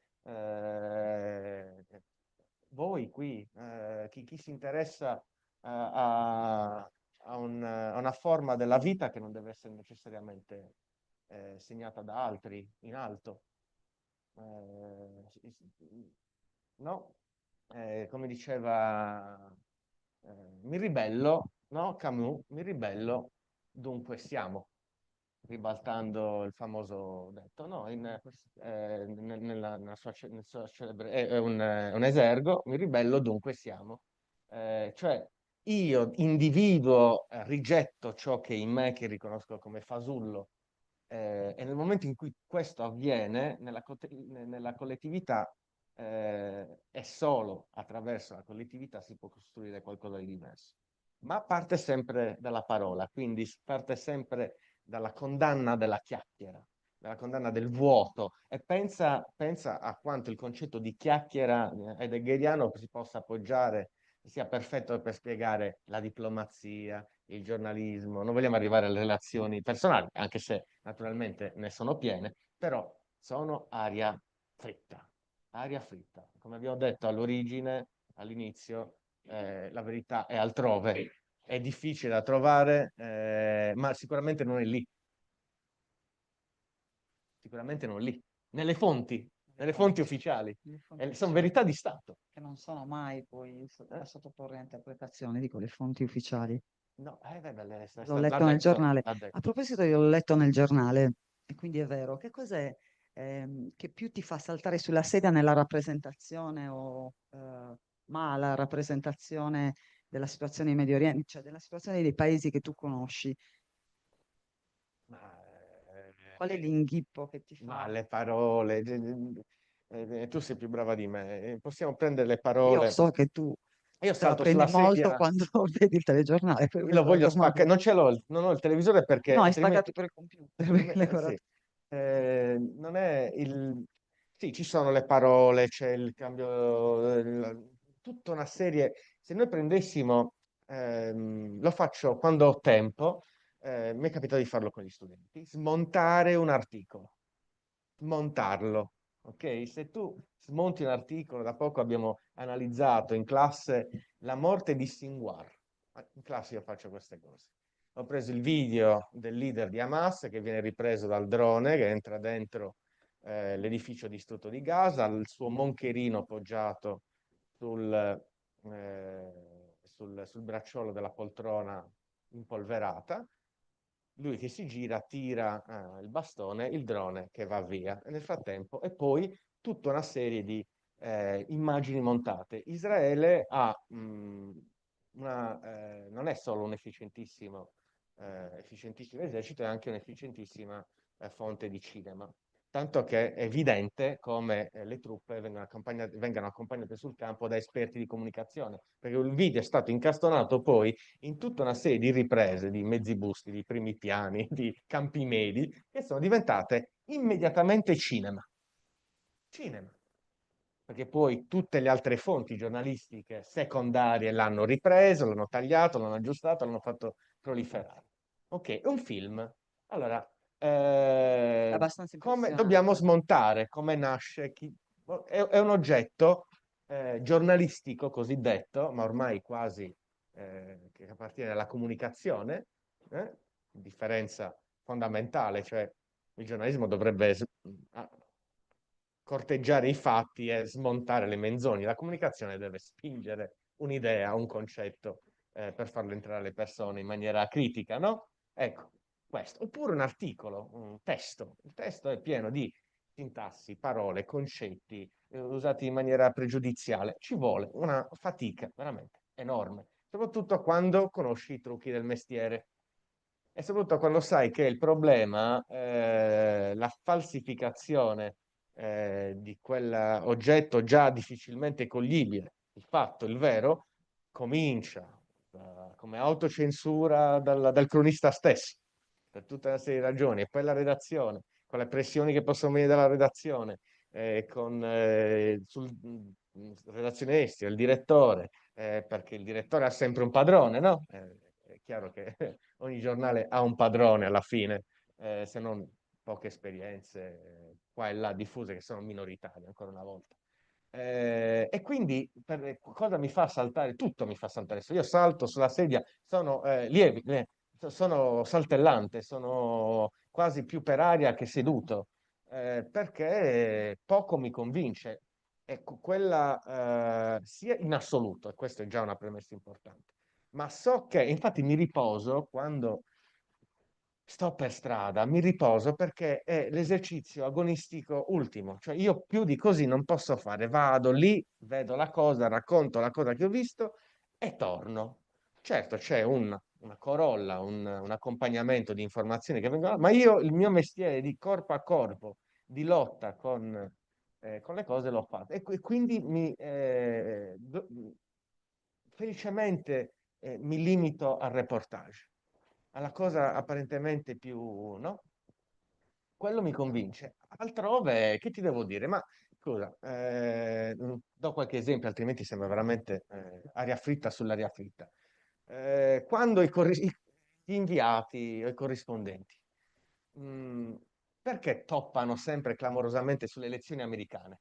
[SPEAKER 3] voi qui, chi si interessa a una forma della vita che non deve essere necessariamente segnata da altri in alto. No, come diceva mi ribello, no? Camus, mi ribello, dunque siamo. ribaltando il famoso detto, no? Nel suo celebre, è un esergo, mi ribello, dunque siamo. Cioè, io, individuo, rigetto ciò che è in me, che riconosco come fasullo, e nel momento in cui questo avviene nella collettività, è solo attraverso la collettività si può costruire qualcosa di diverso. Ma parte sempre dalla parola, quindi parte sempre dalla condanna della chiacchiera, dalla condanna del vuoto. E pensa a quanto il concetto di chiacchiera heideggeriano si possa appoggiare, sia perfetto per spiegare la diplomazia, il giornalismo. Non vogliamo arrivare alle relazioni personali, anche se naturalmente ne sono piene, però sono aria fritta. Aria fritta. Come abbiamo detto all'origine, all'inizio, la verità è altrove. È difficile da trovare, ma sicuramente non è lì. Sicuramente non lì. Nelle fonti ufficiali. Sono verità di Stato.
[SPEAKER 2] Che non sono mai poi da sottoporre a interpretazione, dico, le fonti ufficiali.
[SPEAKER 3] No,
[SPEAKER 2] L'ho letto nel giornale.
[SPEAKER 3] l'ha detto.
[SPEAKER 2] A proposito, io l'ho letto nel giornale, e quindi è vero. Che cos'è che più ti fa saltare sulla sedia nella rappresentazione ma la rappresentazione della situazione in Medio Oriente, cioè della situazione dei paesi che tu conosci?
[SPEAKER 3] Ma,
[SPEAKER 2] Qual è l'inghippo che ti
[SPEAKER 3] ma
[SPEAKER 2] fa?
[SPEAKER 3] le parole, tu sei più brava di me, possiamo prendere le
[SPEAKER 2] Io
[SPEAKER 3] parole.
[SPEAKER 2] so che tu
[SPEAKER 3] Io
[SPEAKER 2] te la
[SPEAKER 3] salto
[SPEAKER 2] prendi
[SPEAKER 3] sulla
[SPEAKER 2] molto
[SPEAKER 3] sedia,
[SPEAKER 2] quando vedi il telegiornale, per
[SPEAKER 3] lo
[SPEAKER 2] questo la
[SPEAKER 3] voglio
[SPEAKER 2] domanda.
[SPEAKER 3] spaccare, non ce l'ho, non ho il televisore perché
[SPEAKER 2] No, hai
[SPEAKER 3] altrimenti.
[SPEAKER 2] staccato per il computer, perché l'hai
[SPEAKER 3] Sì.
[SPEAKER 2] guardato.
[SPEAKER 3] Non è il. Sì, ci sono le parole, c'è il cambio, tutta una serie. Se noi prendessimo, lo faccio quando ho tempo, mi è capitato di farlo con gli studenti, smontare un articolo, smontarlo, ok? Se tu smonti un articolo, da poco abbiamo analizzato in classe la morte di Sinwar. In classe io faccio queste cose. Ho preso il video del leader di Hamas che viene ripreso dal drone che entra dentro l'edificio distrutto di Gaza, il suo moncherino poggiato sul bracciolo della poltrona impolverata, lui che si gira, tira il bastone, il drone che va via. E nel frattempo, e poi tutta una serie di immagini montate. Israele non è solo un efficientissimo esercito, è anche un'efficientissima fonte di cinema. Tanto che è evidente come le truppe vengano accompagnate sul campo da esperti di comunicazione, perché il video è stato incastonato poi in tutta una serie di riprese, di mezzi busti, di primi piani, di campi medi, che sono diventate immediatamente cinema. Cinema. Perché poi tutte le altre fonti giornalistiche secondarie l'hanno ripreso, l'hanno tagliato, l'hanno aggiustato, l'hanno fatto proliferare. Ok, un film. Allora,
[SPEAKER 2] È abbastanza
[SPEAKER 3] come dobbiamo
[SPEAKER 2] impressionante.
[SPEAKER 3] smontare come nasce? È un oggetto giornalistico cosiddetto, ma ormai quasi che appartiene alla comunicazione, differenza fondamentale, cioè il giornalismo dovrebbe corteggiare i fatti e smontare le menzogne. La comunicazione deve spingere un'idea, un concetto per farlo entrare alle persone in maniera critica, no? Ecco, questo. Oppure un articolo, un testo. Il testo è pieno di sintassi, parole, concetti usati in maniera pregiudiziale. Ci vuole una fatica veramente enorme, soprattutto quando conosci i trucchi del mestiere. E soprattutto quando sai che il problema, la falsificazione di quell'oggetto già difficilmente coglibile, il fatto, il vero, comincia come autocensura dal cronista stesso, per tutta una serie di ragioni, e poi la redazione, con le pressioni che possono venire dalla redazione, sul redazione estera, il direttore, perché il direttore ha sempre un padrone, no? È chiaro che ogni giornale ha un padrone alla fine, se non poche esperienze qua e là diffuse che sono minoritarie ancora una volta. E quindi cosa mi fa saltare? Tutto mi fa saltare. Se io salto sulla sedia, sono sono saltellante, sono quasi più per aria che seduto, perché poco mi convince. Ecco, quella sia in assoluto, e questa è già una premessa importante, ma so che, infatti mi riposo quando sto per strada, mi riposo perché è l'esercizio agonistico ultimo, cioè io più di così non posso fare, vado lì, vedo la cosa, racconto la cosa che ho visto e torno. Certo, c'è una corolla, un accompagnamento di informazioni che vengono, ma io il mio mestiere di corpo a corpo, di lotta con le cose l'ho fatto e quindi felicemente mi limito al reportage, alla cosa apparentemente più, no? Quello mi convince. Altrove, che ti devo dire? Ma scusa, do qualche esempio, altrimenti sembra veramente aria fritta sull'aria fritta. Quando gli inviati o i corrispondenti, mh, perché toppano sempre clamorosamente sulle elezioni americane?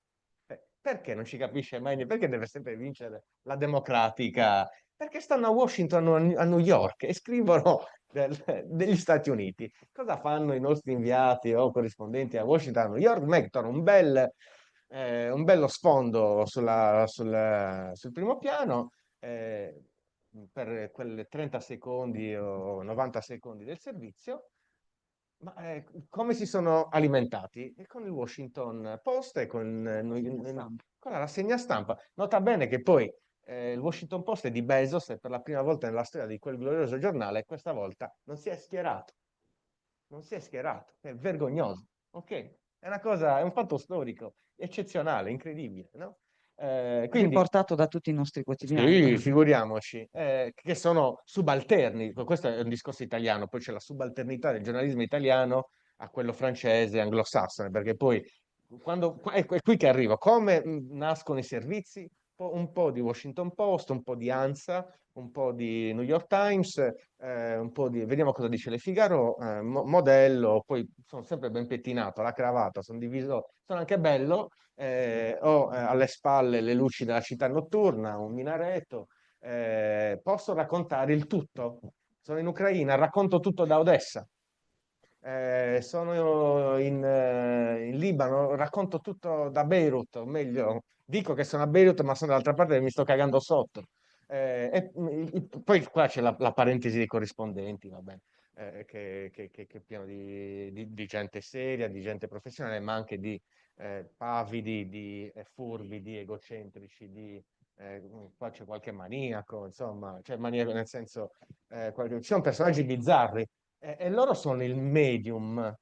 [SPEAKER 3] Perché non ci capisce mai? Perché deve sempre vincere la democratica? Perché stanno a Washington o a New York e scrivono degli Stati Uniti. Cosa fanno i nostri inviati o corrispondenti a Washington, a New York? Mettono un bello sfondo sul primo piano per quelle 30 secondi o 90 secondi del servizio. Ma come si sono alimentati? E con il Washington Post e con la rassegna stampa. Nota bene che poi il Washington Post è di Bezos e per la prima volta nella storia di quel glorioso giornale, questa volta non si è schierato. Non si è schierato, è vergognoso. Ok? È un fatto storico, eccezionale, incredibile, no? Quindi
[SPEAKER 2] Riportato da tutti i nostri quotidiani.
[SPEAKER 3] sì, figuriamoci, che sono subalterni, questo è un discorso italiano, poi c'è la subalternità del giornalismo italiano a quello francese, anglosassone, perché poi è qui che arrivo, come nascono i servizi? Un po' di Washington Post, un po' di ANSA, un po' di New York Times, vediamo cosa dice Le Figaro, modello, poi sono sempre ben pettinato, la cravatta, sono diviso, sono anche bello, ho alle spalle le luci della città notturna, un minareto, posso raccontare il tutto. Sono in Ucraina, racconto tutto da Odessa. Sono in Libano, racconto tutto da Beirut, o meglio, dico che sono a Beirut, ma sono dall'altra parte e mi sto cagando sotto. Poi qua c'è la parentesi dei corrispondenti, va bene, che è pieno di gente seria, di gente professionale, ma anche di pavidi, di furbi, di egocentrici, qua c'è qualche maniaco, insomma, c'è maniaco nel senso, ci sono personaggi bizzarri e loro sono il medium,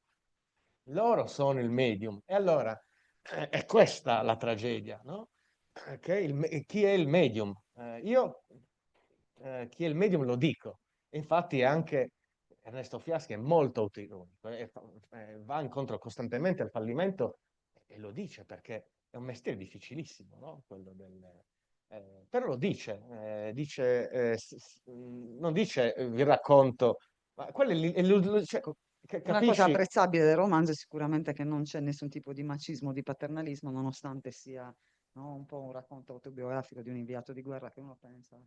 [SPEAKER 3] loro sono il medium. E allora è questa la tragedia, no? Chi è il medium? Chi è il medium lo dico. Infatti anche Ernesto Fiaschi è molto autoironico, va incontro costantemente al fallimento e lo dice perché è un mestiere difficilissimo, no? Però lo dice, non dice vi racconto, ma quello cioè,
[SPEAKER 2] Una cosa
[SPEAKER 3] capisci?
[SPEAKER 2] apprezzabile del romanzo è sicuramente che non c'è nessun tipo di macismo, di paternalismo, nonostante sia, no, un po' un racconto autobiografico di un inviato di guerra che uno pensa,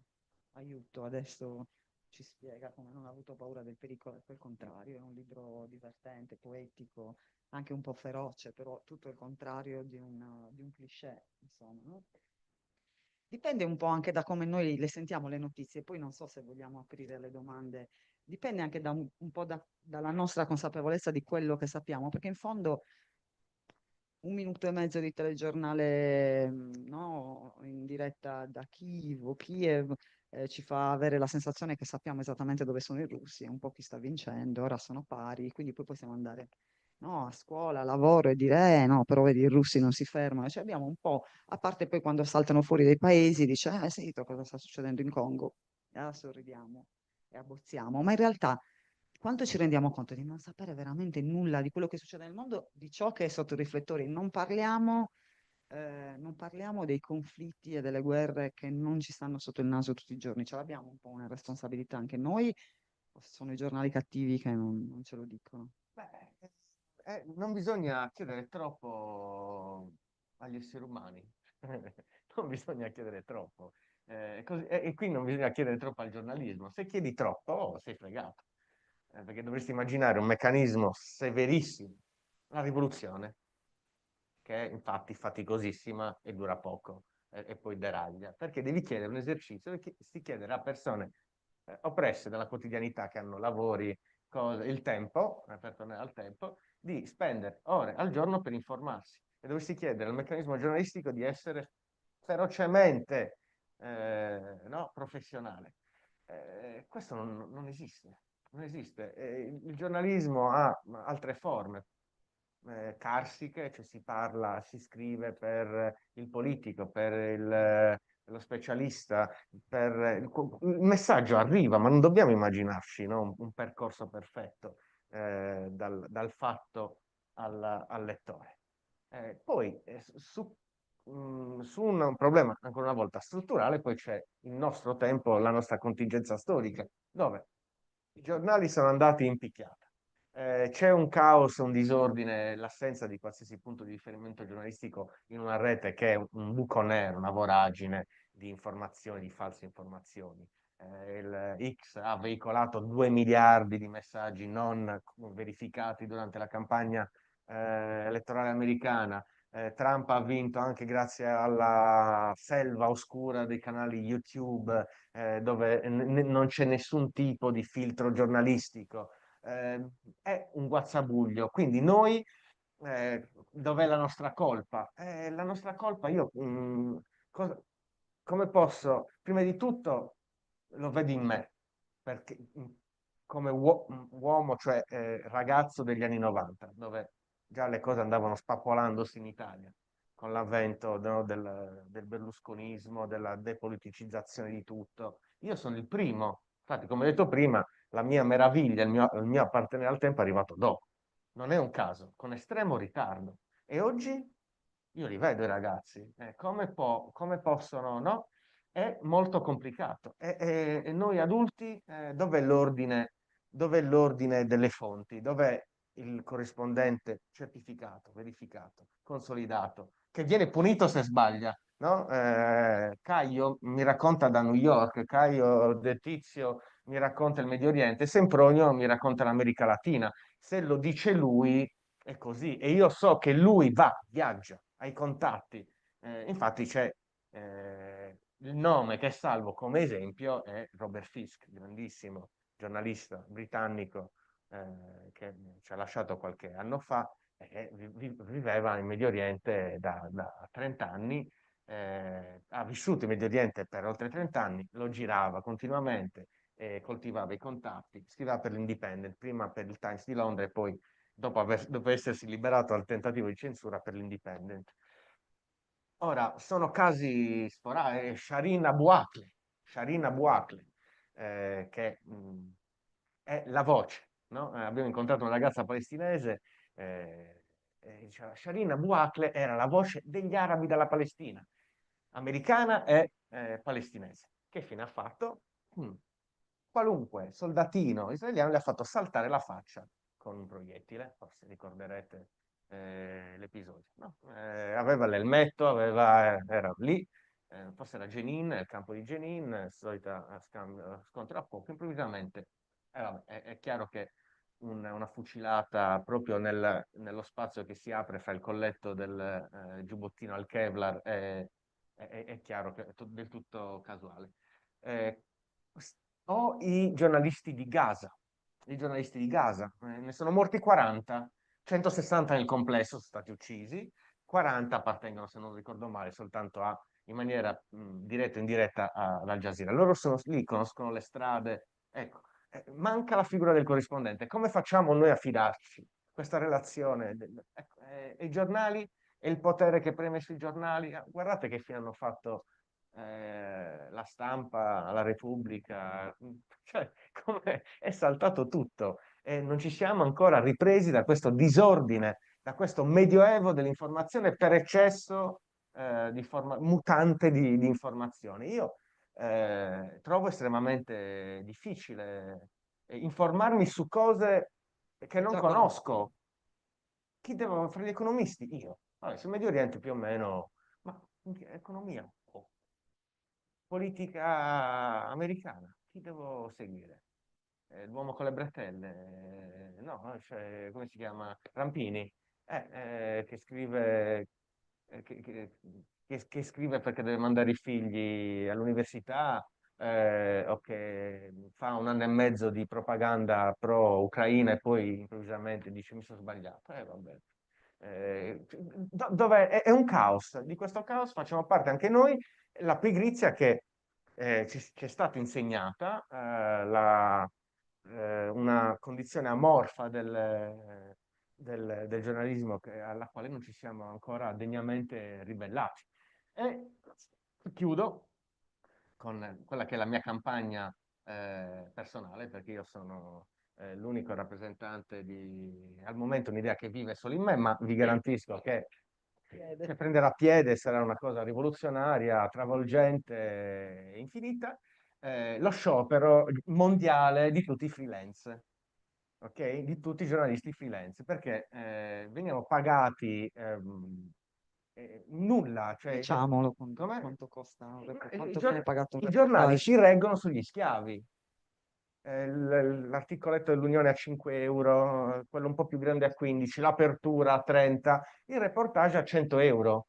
[SPEAKER 2] aiuto, adesso ci spiega come non ha avuto paura del pericolo, e poi il contrario, è un libro divertente, poetico, anche un po' feroce, però tutto il contrario di un cliché, insomma, no? Dipende un po' anche da come noi le sentiamo le notizie, poi non so se vogliamo aprire le domande, dipende anche da un po' dalla nostra consapevolezza di quello che sappiamo, perché in fondo un minuto e mezzo di telegiornale, no, in diretta da Kiev o Kiev, ci fa avere la sensazione che sappiamo esattamente dove sono i russi, un po' chi sta vincendo, ora sono pari, quindi poi possiamo andare, no, a scuola, a lavoro e dire, no, però vedi, i russi non si fermano. Cioè abbiamo un po', a parte poi quando saltano fuori dei paesi, dice, sentito cosa sta succedendo in Congo? E allora sorridiamo e abbozziamo, ma in realtà quanto ci rendiamo conto di non sapere veramente nulla di quello che succede nel mondo, di ciò che è sotto i riflettori. Non parliamo dei conflitti e delle guerre che non ci stanno sotto il naso tutti i giorni. Ce l'abbiamo un po' una responsabilità anche noi, o sono i giornali cattivi che non ce lo dicono?
[SPEAKER 3] Beh, non bisogna chiedere troppo agli esseri umani, non bisogna chiedere troppo. E qui non bisogna chiedere troppo al giornalismo. Se chiedi troppo, sei fregato. Perché dovresti immaginare un meccanismo severissimo, la rivoluzione, che è infatti faticosissima e dura poco, e poi deraglia, perché devi chiedere un esercizio che si chiederà a persone oppresse dalla quotidianità, che hanno lavori il tempo, per tornare al tempo, di spendere ore al giorno per informarsi e dovessi chiedere al meccanismo giornalistico di essere ferocemente no, professionale. Questo non esiste, non esiste. Il giornalismo ha altre forme carsiche, cioè si parla, si scrive per il politico, per lo specialista, il messaggio arriva, ma non dobbiamo immaginarci, no, un percorso perfetto dal fatto al lettore. Poi su un problema, ancora una volta, strutturale, poi c'è il nostro tempo, la nostra contingenza storica, dove i giornali sono andati in picchiata. C'è un caos, un disordine, l'assenza di qualsiasi punto di riferimento giornalistico in una rete che è un buco nero, una voragine di informazioni, di false informazioni. Il X ha veicolato 2 miliardi di messaggi non verificati durante la campagna elettorale americana. Trump ha vinto anche grazie alla selva oscura dei canali YouTube, dove non c'è nessun tipo di filtro giornalistico. È un guazzabuglio. Quindi noi, dov'è la nostra colpa? La nostra colpa, come posso, prima di tutto, lo vedo in me, perché come uomo, cioè ragazzo degli anni 90, dove già le cose andavano spappolandosi in Italia, con l'avvento, no, del berlusconismo, della depoliticizzazione di tutto. Io sono il primo, infatti, come ho detto prima, la mia meraviglia, il mio appartenere al tempo è arrivato dopo. Non è un caso, con estremo ritardo. E oggi io li vedo i ragazzi, come possono, no? È molto complicato. E noi adulti, dov'è l'ordine? Dov'è l'ordine delle fonti? Dov'è il corrispondente certificato, verificato, consolidato, che viene punito se sbaglia? No? Caio mi racconta da New York, Caio De Tizio mi racconta il Medio Oriente, Sempronio mi racconta l'America Latina. Se lo dice lui, è così. E io so che lui viaggia, ha i contatti. Infatti c'è il nome che salvo come esempio è Robert Fisk, grandissimo giornalista britannico che ci ha lasciato qualche anno fa, viveva in Medio Oriente da 30 anni, ha vissuto in Medio Oriente per oltre 30 anni, lo girava continuamente, coltivava i contatti, scriveva per l'Independent, prima per il Times di Londra e poi dopo essersi liberato dal tentativo di censura per l'Independent. Ora, sono casi sporadici. Sharina Bouakle, che è la voce, no? Abbiamo incontrato una ragazza palestinese, e diceva, Sharina Bouakle era la voce degli arabi dalla Palestina, americana e palestinese. Che fine ha fatto? Qualunque soldatino israeliano le ha fatto saltare la faccia con un proiettile, forse ricorderete l'episodio, no? Aveva l'elmetto, era lì, forse era Jenin, il campo di Jenin, solita scontro a fuoco, improvvisamente vabbè, è chiaro che una fucilata proprio nello spazio che si apre fra il colletto del giubbottino al Kevlar è chiaro che è del tutto casuale. Eh, o i giornalisti di Gaza. I giornalisti di Gaza, ne sono morti 40, 160 nel complesso sono stati uccisi, 40 appartengono, se non ricordo male, soltanto in maniera diretta o indiretta ad Al Jazeera. Loro sono lì, conoscono le strade. Ecco, manca la figura del corrispondente. Come facciamo noi a fidarci? Questa relazione, ecco, i giornali e il potere che preme sui giornali. Guardate che fine hanno fatto la Stampa, la Repubblica, cioè come è saltato tutto e non ci siamo ancora ripresi da questo disordine, da questo medioevo dell'informazione per eccesso mutante di informazioni. Io trovo estremamente difficile informarmi su cose che non conosco. Chi devo fare gli economisti? Io. Vabbè, sul Medio Oriente più o meno, ma economia, politica americana, chi devo seguire? L'uomo con le bretelle? No, cioè, come si chiama? Rampini, che scrive, che scrive perché deve mandare i figli all'università, o che fa un anno e mezzo di propaganda pro-Ucraina e poi improvvisamente dice mi sono sbagliato. Vabbè. Dove è un caos. Di questo caos facciamo parte anche noi. La pigrizia che ci è stata insegnata, una condizione amorfa del giornalismo alla quale non ci siamo ancora degnamente ribellati. E chiudo con quella che è la mia campagna personale, perché io sono l'unico rappresentante al momento un'idea che vive solo in me, ma vi garantisco che prenderà piede sarà una cosa rivoluzionaria, travolgente e infinita, lo sciopero mondiale di tutti i freelance. Ok? Di tutti i giornalisti freelance, perché veniamo pagati nulla. Cioè,
[SPEAKER 2] Diciamolo
[SPEAKER 3] come?
[SPEAKER 2] quanto costa,
[SPEAKER 3] I
[SPEAKER 2] quanto viene pagato un
[SPEAKER 3] i giornali
[SPEAKER 2] reportage.
[SPEAKER 3] si reggono sugli schiavi. L'articoletto dell'Unione a 5 euro, quello un po' più grande a 15, l'apertura a 30, il reportage a 100 euro,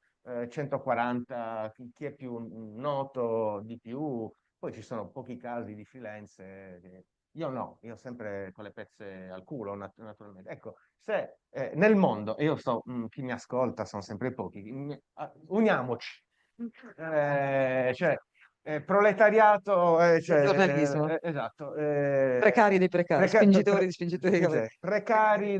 [SPEAKER 3] 140, chi è più noto di più. Poi ci sono pochi casi di freelance. Io no, io sempre con le pezze al culo, naturalmente. Ecco, se nel mondo, e io so, chi mi ascolta sono sempre pochi, uniamoci. Cioè, proletariato,
[SPEAKER 2] Il giornalismo.
[SPEAKER 3] esatto,
[SPEAKER 2] Precari dei precari, spingitori di spingitori di
[SPEAKER 3] scusate, precari,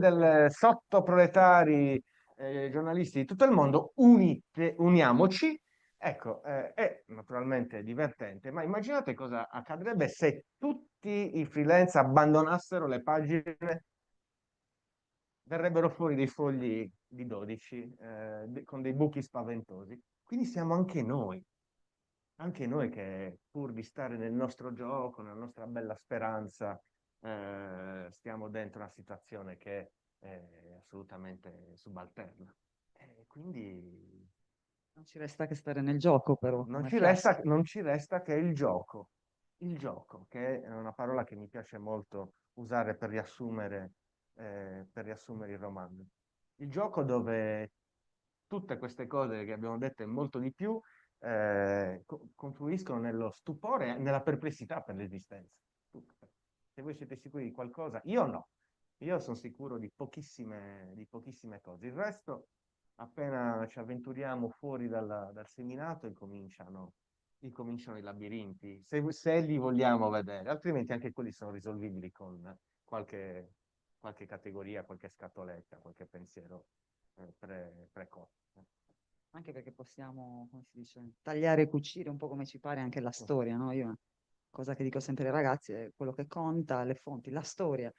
[SPEAKER 3] sottoproletari, giornalisti di tutto il mondo, uniamoci. Ecco, è naturalmente divertente, ma immaginate cosa accadrebbe se tutti i freelance abbandonassero le pagine, verrebbero fuori dei fogli di 12 con dei buchi spaventosi. Quindi siamo anche noi che pur di stare nel nostro gioco, nella nostra bella speranza, stiamo dentro una situazione che è assolutamente subalterna. Quindi
[SPEAKER 2] Non ci resta che stare nel gioco, però,
[SPEAKER 3] non
[SPEAKER 2] come
[SPEAKER 3] ci
[SPEAKER 2] fiasco.
[SPEAKER 3] resta che il gioco, che è una parola che mi piace molto usare per riassumere il romanzo. Il gioco dove tutte queste cose che abbiamo detto e molto di più confluiscono nello stupore e nella perplessità per l'esistenza. Se voi siete sicuri di qualcosa, io no. Io sono sicuro di pochissime cose. Il resto, appena ci avventuriamo fuori dal seminato, incominciano i labirinti, se li vogliamo vedere, altrimenti anche quelli sono risolvibili con qualche categoria, qualche scatoletta, qualche pensiero precoce.
[SPEAKER 2] Anche perché possiamo, come si dice, tagliare e cucire un po' come ci pare anche la storia, no? Io, cosa che dico sempre ai ragazzi, è quello che conta, le fonti, la storia.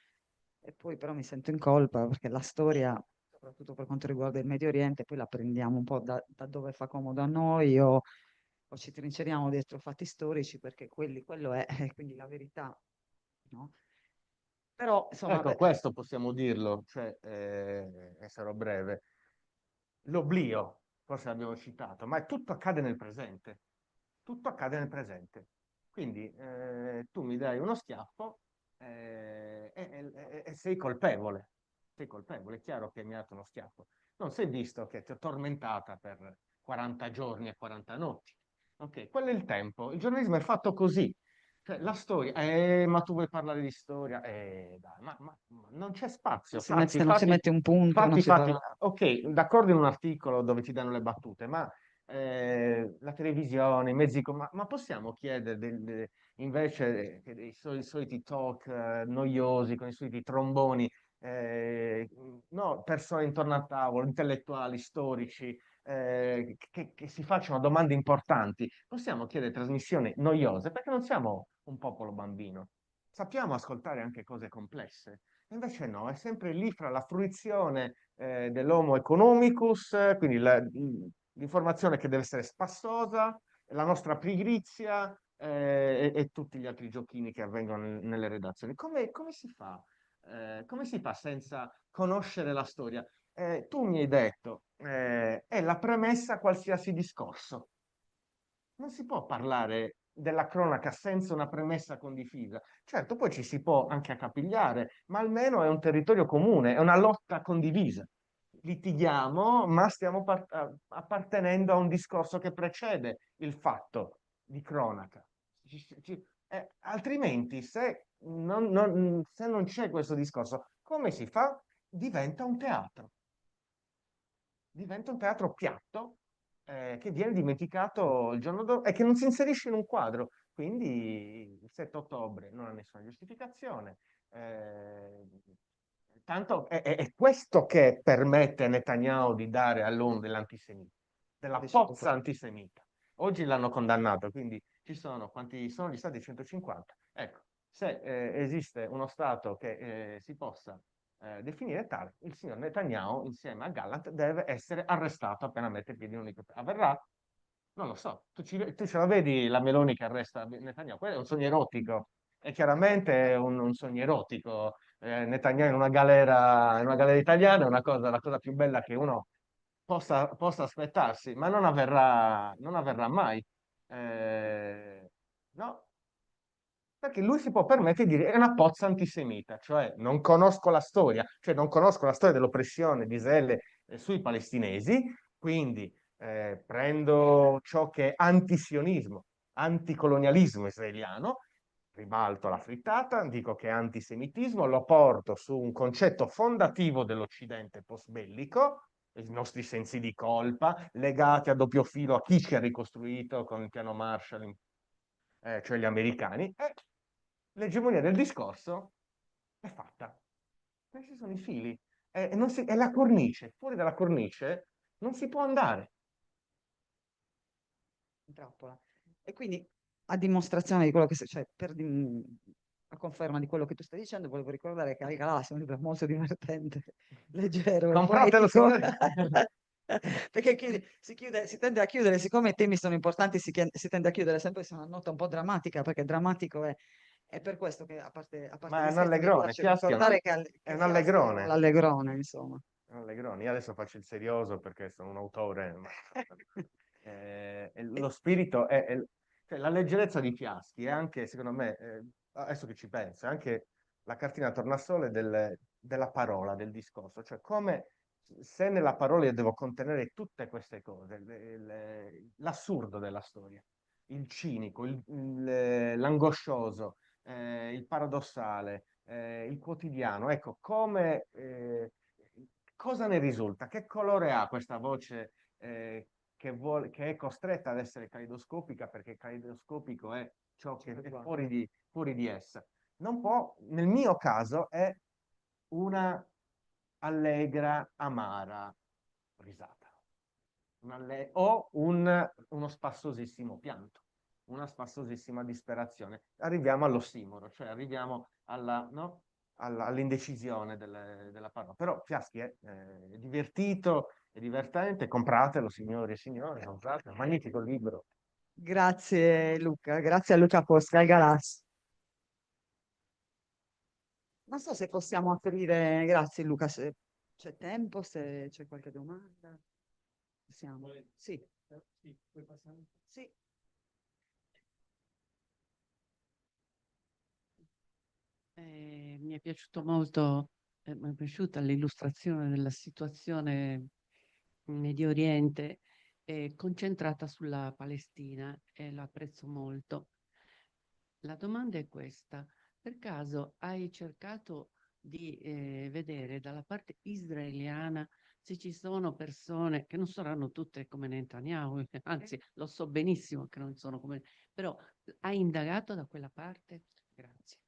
[SPEAKER 2] E poi però mi sento in colpa perché la storia, soprattutto per quanto riguarda il Medio Oriente, poi la prendiamo un po' da dove fa comodo a noi o ci trinceriamo dietro fatti storici perché quello è, quindi la verità, no? Però, insomma,
[SPEAKER 3] Ecco, questo possiamo dirlo, cioè, e sarò breve. L'oblio, forse l'abbiamo citato, ma tutto accade nel presente. Tutto accade nel presente. Quindi tu mi dai uno schiaffo e sei colpevole. Sei colpevole, è chiaro che mi hai dato uno schiaffo. Non sei visto che ti ho tormentata per 40 giorni e 40 notti. Ok, quello è il tempo. Il giornalismo è fatto così. Cioè, la storia, ma tu vuoi parlare di storia? Dai, ma non c'è spazio.
[SPEAKER 2] non si mette un punto, non si fa...
[SPEAKER 3] Ok, d'accordo in un articolo dove ti danno le battute, ma la televisione, i mezzi, ma possiamo chiedere invece che dei soliti talk noiosi, con i soliti tromboni, no, persone intorno a tavolo, intellettuali, storici, che si facciano domande importanti. Possiamo chiedere trasmissioni noiose perché non siamo un popolo bambino. Sappiamo ascoltare anche cose complesse. Invece no, è sempre lì fra la fruizione dell'homo economicus, quindi l'informazione che deve essere spassosa, la nostra pigrizia e tutti gli altri giochini che avvengono nelle redazioni. Come si fa? Come si fa senza conoscere la storia? Tu mi hai detto, è la premessa a qualsiasi discorso. Non si può parlare della cronaca senza una premessa condivisa. Certo, poi ci si può anche accapigliare, ma almeno è un territorio comune, è una lotta condivisa. Litighiamo, ma stiamo appartenendo a un discorso che precede il fatto di cronaca. Altrimenti, se se non c'è questo discorso, come si fa? Diventa un teatro. Diventa un teatro piatto che viene dimenticato il giorno dopo e che non si inserisce in un quadro. Quindi il 7 ottobre non ha nessuna giustificazione. Tanto è questo che permette a Netanyahu di dare all'ONU dell'antisemita, della pozza antisemita. Oggi l'hanno condannato, quindi ci sono, quanti sono gli stati? 150. Ecco, se esiste uno Stato che si possa definire tale, il signor Netanyahu insieme a Gallant deve essere arrestato appena mette piedi in un elicottero. Avverrà? Non lo so. Tu ce la vedi la Meloni che arresta Netanyahu? Quello è un sogno erotico. È chiaramente un sogno erotico. Netanyahu in una galera italiana è la cosa più bella che uno possa aspettarsi, ma non avverrà mai. No, perché lui si può permettere di dire è una pozza antisemita, cioè non conosco la storia, cioè non conosco la storia dell'oppressione di Israele sui palestinesi, quindi prendo ciò che è antisionismo, anticolonialismo israeliano, ribalto la frittata, dico che è antisemitismo, lo porto su un concetto fondativo dell'Occidente post-bellico, i nostri sensi di colpa, legati a doppio filo a chi ci ha ricostruito con il piano Marshall, cioè gli americani, e l'egemonia del discorso è fatta. Questi sono i fili, è la cornice, fuori dalla cornice non si può andare.
[SPEAKER 2] Trappola. E quindi a dimostrazione di quello che cioè, a conferma di quello che tu stai dicendo, volevo ricordare che Al Galassi è un libro molto divertente, leggero e
[SPEAKER 3] Compratelo,
[SPEAKER 2] poetico.
[SPEAKER 3] signore.
[SPEAKER 2] Perché si tende a chiudere, siccome i temi sono importanti, si tende a chiudere sempre su una nota un po' drammatica, perché drammatico è per questo che, a parte
[SPEAKER 3] Ma
[SPEAKER 2] gli
[SPEAKER 3] è un
[SPEAKER 2] scherzi, mi
[SPEAKER 3] allegrone,
[SPEAKER 2] piace
[SPEAKER 3] Fiaschi
[SPEAKER 2] ricordare
[SPEAKER 3] è
[SPEAKER 2] che
[SPEAKER 3] un
[SPEAKER 2] Fiaschi è un
[SPEAKER 3] allegrone.
[SPEAKER 2] allegrone, insomma.
[SPEAKER 3] È un allegrone. Io adesso faccio il serioso perché sono un autore, ma lo spirito cioè, la leggerezza di Fiaschi è anche, secondo me, adesso che ci penso, è anche la cartina tornasole della parola, del discorso, cioè come se nella parola io devo contenere tutte queste cose, l'assurdo della storia, il cinico, l'angoscioso, il paradossale, il quotidiano, ecco, cosa ne risulta? Che colore ha questa voce che è costretta ad essere caleidoscopica perché caleidoscopico è ciò che è fuori di essa? Non può, nel mio caso, è una allegra, amara risata. O uno spassosissimo pianto, una spassosissima disperazione. Arriviamo all'ossimoro, cioè arriviamo no? All'indecisione della parola. Però Fiaschi è divertito, è divertente, compratelo signori e signore, comprate, è un magnifico libro.
[SPEAKER 2] Grazie Luca, grazie a Luca Fosca, al Galassi. Non so se possiamo aprire, grazie Luca, se c'è tempo, se c'è qualche domanda. Possiamo? Sì. Sì, puoi passare? Sì.
[SPEAKER 4] Mi è piaciuto molto, mi è piaciuta l'illustrazione della situazione in Medio Oriente, concentrata sulla Palestina e la apprezzo molto. La domanda è questa: per caso hai cercato di vedere dalla parte israeliana se ci sono persone che non saranno tutte come Netanyahu, anzi lo so benissimo che non sono come, però hai indagato da quella parte? Grazie.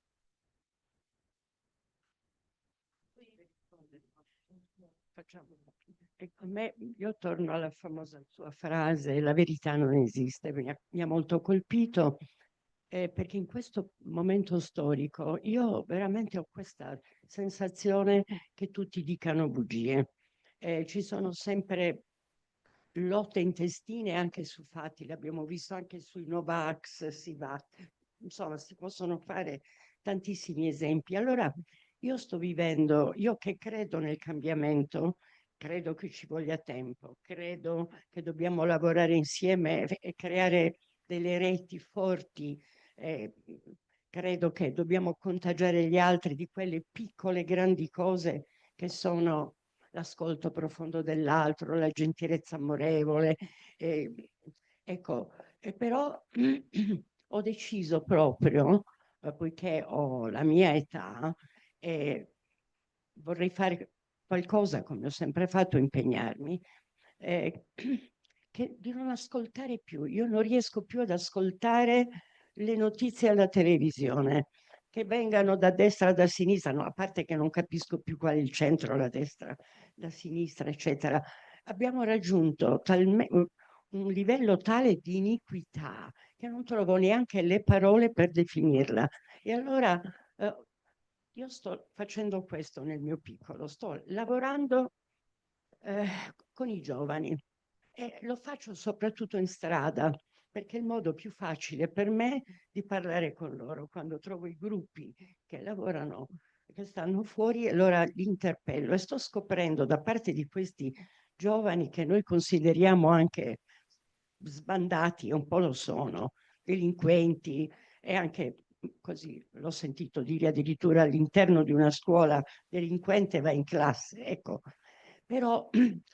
[SPEAKER 5] Facciamo. Ecco, io torno alla famosa sua frase, la verità non esiste, mi ha molto colpito, perché in questo momento storico io veramente ho questa sensazione che tutti dicano bugie. Ci sono sempre lotte intestine anche su fatti, l'abbiamo visto anche sui Novax, si va, insomma, si possono fare tantissimi esempi. Allora, io sto vivendo, io che credo nel cambiamento, credo che ci voglia tempo, credo che dobbiamo lavorare insieme e creare delle reti forti, credo che dobbiamo contagiare gli altri di quelle piccole, grandi cose che sono l'ascolto profondo dell'altro, la gentilezza amorevole. Ecco, però ho deciso proprio, poiché ho la mia età e vorrei fare qualcosa, come ho sempre fatto, impegnarmi, eh, di non ascoltare più. Io non riesco più ad ascoltare le notizie alla televisione, che vengano da destra, da sinistra, no, a parte che non capisco più qual è il centro, la destra, la sinistra, eccetera. Abbiamo raggiunto un livello tale di iniquità che non trovo neanche le parole per definirla. E allora io sto facendo questo nel mio piccolo, sto lavorando eh, con i giovani e lo faccio soprattutto in strada, perché è il modo più facile per me di parlare con loro. Quando trovo i gruppi che lavorano, che stanno fuori, allora li interpello e sto scoprendo da parte di questi giovani che noi consideriamo anche sbandati, un po' lo sono, delinquenti e anche così l'ho sentito dire addirittura all'interno di una scuola delinquente va in classe, ecco. Però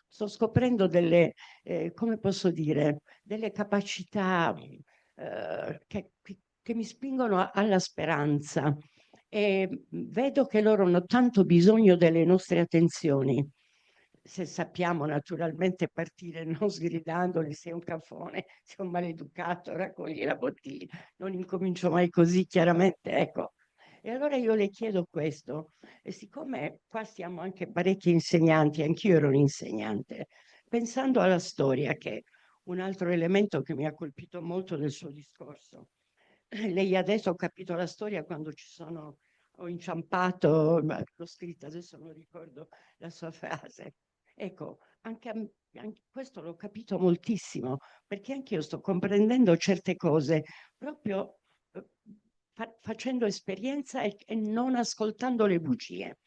[SPEAKER 5] sto scoprendo delle, come posso dire, delle capacità che mi spingono alla speranza e vedo che loro hanno tanto bisogno delle nostre attenzioni. Se sappiamo naturalmente partire non sgridandoli, sei un cafone, sei un maleducato, raccogli la bottiglia, non incomincio mai così chiaramente, ecco. E allora io le chiedo questo, e siccome qua siamo anche parecchi insegnanti, anch'io ero un insegnante, pensando alla storia, che è un altro elemento che mi ha colpito molto nel suo discorso. Lei adesso ho capito la storia quando ho inciampato, ma l'ho scritta, adesso non ricordo la sua frase. Ecco, anche questo l'ho capito moltissimo, perché anche io sto comprendendo certe cose proprio eh, facendo esperienza e non ascoltando le bugie,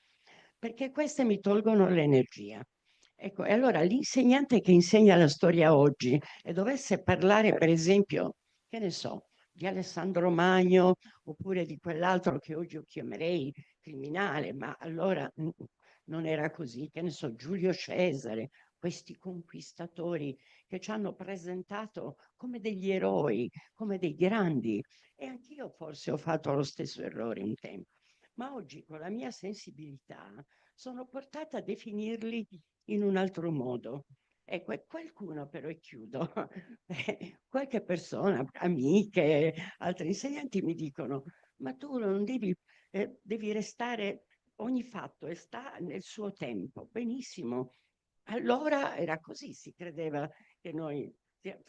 [SPEAKER 5] perché queste mi tolgono l'energia. Ecco, e allora l'insegnante che insegna la storia oggi e dovesse parlare, per esempio, che ne so, di Alessandro Magno oppure di quell'altro che oggi io chiamerei criminale, ma allora non era così, che ne so, Giulio Cesare, questi conquistatori che ci hanno presentato come degli eroi, come dei grandi. E anch'io forse ho fatto lo stesso errore un tempo, ma oggi con la mia sensibilità sono portata a definirli in un altro modo. Ecco, e qualcuno però, e chiudo, qualche persona, amiche, altri insegnanti mi dicono, ma tu non devi restare, ogni fatto e sta nel suo tempo. Benissimo. Allora era così, si credeva che noi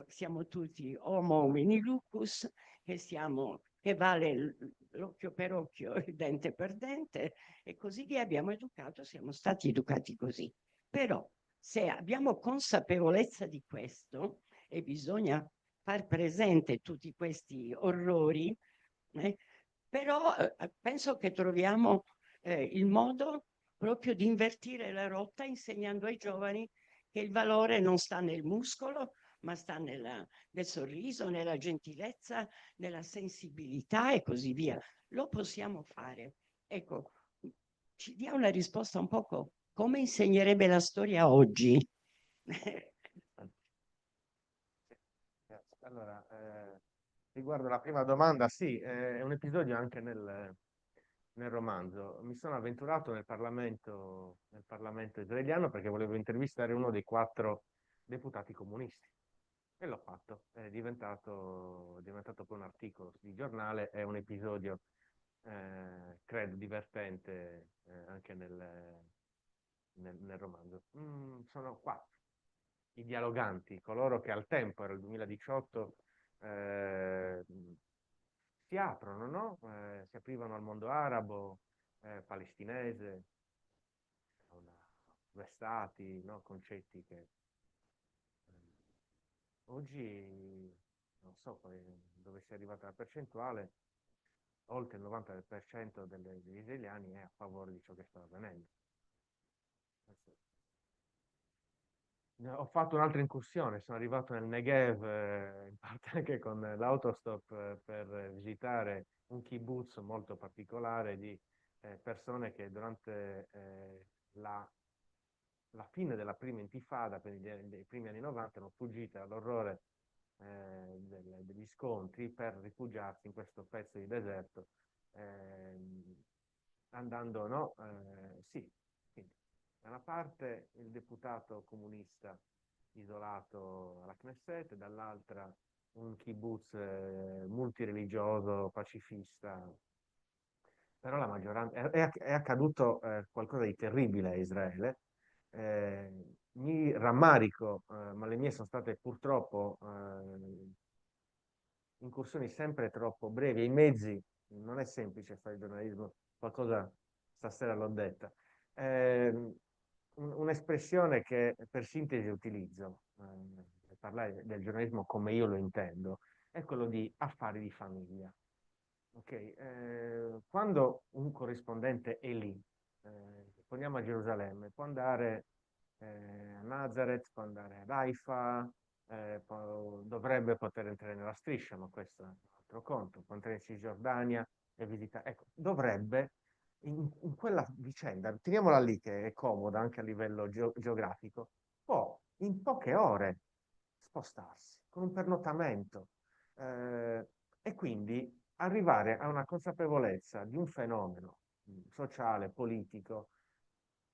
[SPEAKER 5] siamo tutti homo homini lucus, che vale l'occhio per occhio, il dente per dente, e così via. Abbiamo educato, siamo stati educati così. Però se abbiamo consapevolezza di questo e bisogna far presente tutti questi orrori, eh, però penso che troviamo il modo proprio di invertire la rotta insegnando ai giovani che il valore non sta nel muscolo, ma sta nel sorriso, nella gentilezza, nella sensibilità e così via. Lo possiamo fare. Ecco, ci dia una risposta un poco come insegnerebbe la storia oggi.
[SPEAKER 3] Allora, riguardo la prima domanda, sì, è un episodio anche nel romanzo. Mi sono avventurato nel Parlamento israeliano perché volevo intervistare uno dei 4 deputati comunisti. E l'ho fatto, è diventato poi un articolo di giornale, è un episodio, credo, divertente anche nel romanzo. Sono 4 i dialoganti, coloro che al tempo, era il 2018, si aprono, no? Si aprivano al mondo arabo, palestinese, due stati, no? Concetti che oggi non so dove sia arrivata la percentuale, oltre il 90% degli israeliani è a favore di ciò che sta avvenendo. Ho fatto un'altra incursione, sono arrivato nel Negev, in parte anche con l'autostop per visitare un kibbutz molto particolare di persone che durante la fine della prima intifada, quindi dei primi anni 90, erano fuggite dall'orrore degli scontri per rifugiarsi in questo pezzo di deserto, andando, no? Sì, quindi, da una parte il deputato comunista isolato alla Knesset, dall'altra un kibbutz multireligioso, pacifista. Però la maggioranza è accaduto qualcosa di terribile a Israele. Mi rammarico, ma le mie sono state purtroppo incursioni sempre troppo brevi. I mezzi, non è semplice fare giornalismo, qualcosa stasera l'ho detta. Un'espressione che per sintesi utilizzo per parlare del giornalismo come io lo intendo è quello di affari di famiglia. Quando un corrispondente è lì, poniamo a Gerusalemme, può andare a Nazareth, può andare ad Haifa, dovrebbe poter entrare nella striscia, ma questo è un altro conto, può entrare in Cisgiordania e visitare. Ecco, dovrebbe, in quella vicenda, teniamola lì che è comoda anche a livello geografico, può in poche ore spostarsi con un pernottamento e quindi arrivare a una consapevolezza di un fenomeno sociale, politico,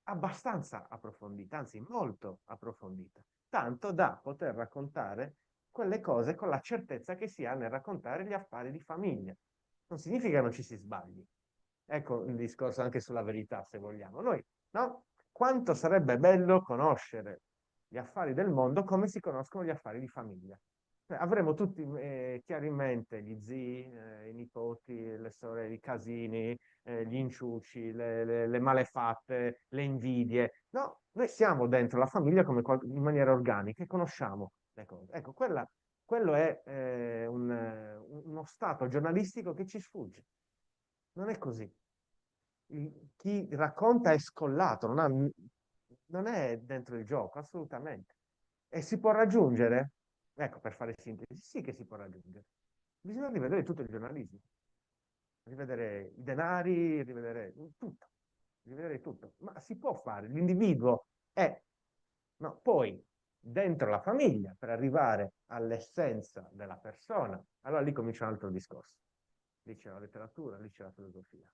[SPEAKER 3] abbastanza approfondita, anzi molto approfondita, tanto da poter raccontare quelle cose con la certezza che si ha nel raccontare gli affari di famiglia. Non significa che non ci si sbagli. Ecco il discorso anche sulla verità, se vogliamo. Noi, no? Quanto sarebbe bello conoscere gli affari del mondo come si conoscono gli affari di famiglia. Avremo tutti chiari in mente gli zii, i nipoti, le sorelle, i casini, gli inciuci, le malefatte, le invidie. No, noi siamo dentro la famiglia come in maniera organica e conosciamo le cose. Ecco, quello è uno stato giornalistico che ci sfugge. Non è così. Chi racconta è scollato, non è dentro il gioco, assolutamente. E si può raggiungere? Ecco, per fare sintesi, sì che si può raggiungere. Bisogna rivedere tutto il giornalismo, rivedere i denari, rivedere tutto. Ma si può fare, l'individuo è, no, poi dentro la famiglia, per arrivare all'essenza della persona, allora lì comincia un altro discorso. Lì c'è la letteratura, lì c'è la filosofia.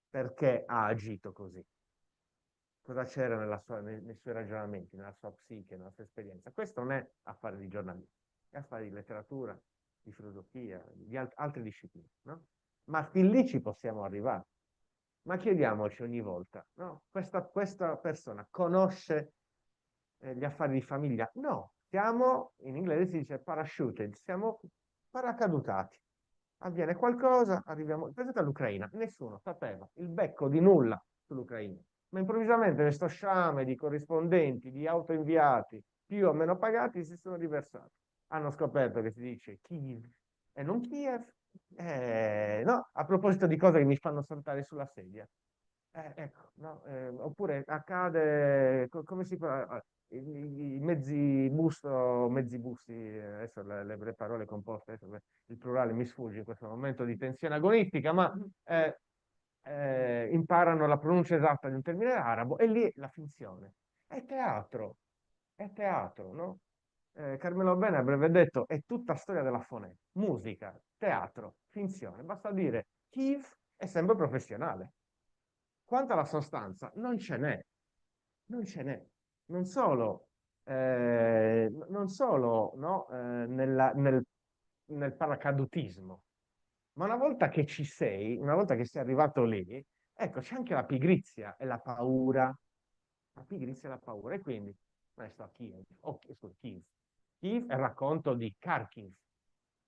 [SPEAKER 3] Perché ha agito così? Cosa c'era nei suoi ragionamenti, nella sua psiche, nella sua esperienza? Questo non è affare di giornalismo, è affare di letteratura, di filosofia, di altre discipline, no? Ma fin lì ci possiamo arrivare. Ma chiediamoci ogni volta, no? Questa persona conosce gli affari di famiglia? No, in inglese si dice parachuted, siamo paracadutati. Avviene qualcosa, arriviamo. Pensate all'Ucraina, nessuno sapeva il becco di nulla sull'Ucraina, ma improvvisamente questo sciame di corrispondenti, di autoinviati, più o meno pagati, si sono riversati. Hanno scoperto che si dice Kiev e non Kiev. No, a proposito di cose che mi fanno saltare sulla sedia. Ecco, no? Oppure accade, come si fa? I mezzi busti, adesso le parole composte, adesso il plurale mi sfugge in questo momento di tensione agonistica, ma imparano la pronuncia esatta di un termine arabo e lì la finzione. È teatro, no? Carmelo Bene avrebbe detto è tutta storia della fonetica, musica, teatro, finzione. Basta dire Kiev è sempre professionale. Quanto alla sostanza, non ce n'è. Non solo, no, nel paracadutismo, ma una volta che ci sei, una volta che sei arrivato lì, ecco, c'è anche la pigrizia e la paura. La pigrizia e la paura. E quindi, sto a Kiev, scusa, Kiev. Kiev è il racconto di Kharkiv,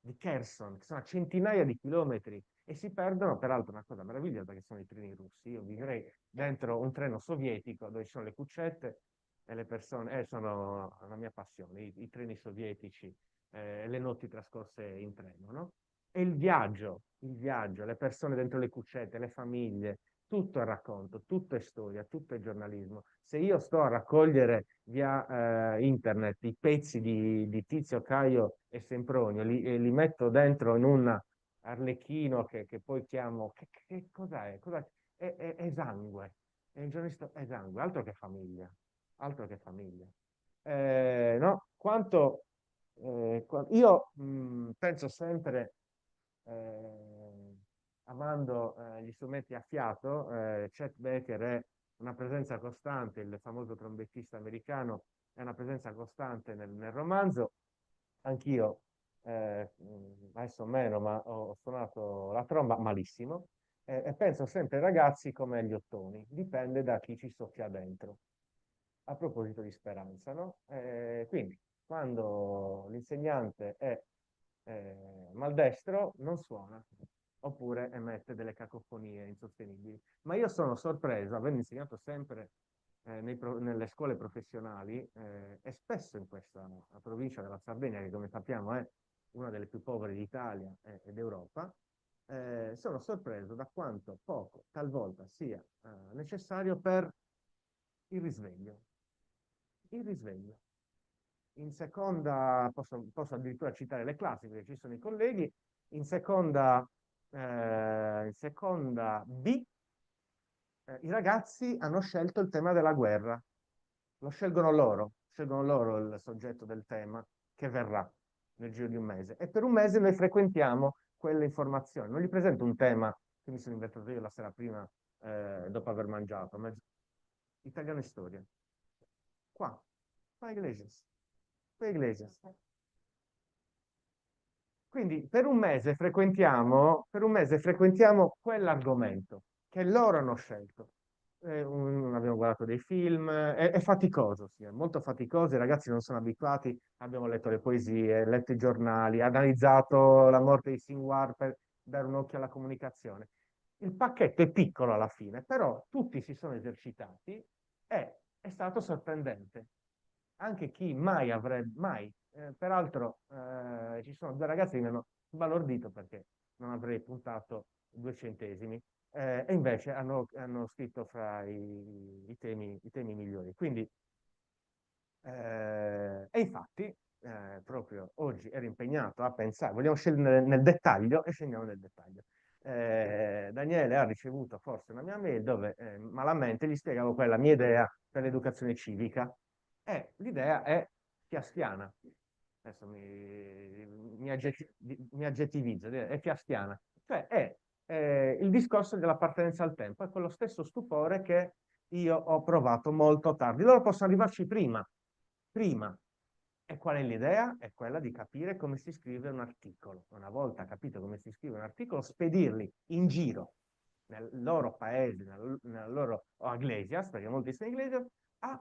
[SPEAKER 3] di Kherson, che sono a centinaia di chilometri e si perdono, peraltro una cosa meravigliosa che sono i treni russi. Io vivrei dentro un treno sovietico dove ci sono le cuccette e le persone, sono la mia passione, i treni sovietici, le notti trascorse in treno, no? E il viaggio, le persone dentro le cuccette, le famiglie, tutto è racconto, tutto è storia, tutto è giornalismo. Se io sto a raccogliere via internet i pezzi di Tizio, Caio e Sempronio e li metto dentro in un arlecchino che poi chiamo, che cos'è? È sangue, è un giornalista esangue, altro che famiglia, altro che famiglia. No? Quanto Io penso sempre, amando gli strumenti a fiato, Chet Baker è una presenza costante, il famoso trombettista americano è una presenza costante nel romanzo. Anch'io, adesso meno, ma ho suonato la tromba malissimo, e penso sempre ai ragazzi come agli ottoni, dipende da chi ci soffia dentro. A proposito di speranza, no? Quindi, quando l'insegnante è maldestro, non suona, oppure emette delle cacofonie insostenibili. Ma io sono sorpreso, avendo insegnato sempre nelle scuole professionali e spesso in questa provincia della Sardegna, che come sappiamo è una delle più povere d'Italia ed Europa, sono sorpreso da quanto poco talvolta sia necessario per il risveglio. Il risveglio. In seconda, posso addirittura citare le classi, perché ci sono i colleghi, in seconda B, i ragazzi hanno scelto il tema della guerra. Lo scelgono loro il soggetto del tema che verrà nel giro di un mese. E per un mese noi frequentiamo quelle informazioni. Non gli presento un tema che mi sono inventato io la sera prima, dopo aver mangiato. Italiano e storia. Qua Iglesias. Quindi per un mese frequentiamo quell'argomento che loro hanno scelto. Abbiamo guardato dei film, è faticoso, sì, è molto faticoso, i ragazzi non sono abituati, abbiamo letto le poesie, letto i giornali, analizzato la morte di Sinwar per dare un occhio alla comunicazione. Il pacchetto è piccolo alla fine, però tutti si sono esercitati e è stato sorprendente. Anche chi mai avrebbe, mai, peraltro ci sono due ragazzi che mi hanno sbalordito perché non avrei puntato 2 centesimi, e invece hanno scritto fra i temi migliori. Quindi, e infatti, proprio oggi ero impegnato a pensare, vogliamo scendere nel dettaglio e scendiamo nel dettaglio. Daniele ha ricevuto forse una mia mail dove malamente gli spiegavo qual è la mia idea per l'educazione civica. L'idea è fiaschiana. Adesso mi aggettivizzo, è fiaschiana. Cioè è il discorso dell'appartenenza al tempo, è quello stesso stupore che io ho provato molto tardi. Loro possono arrivarci prima. E qual è l'idea? È quella di capire come si scrive un articolo. Una volta capito come si scrive un articolo, spedirli in giro nel loro paese, nella loro o Iglesias, perché molti sono Iglesias, a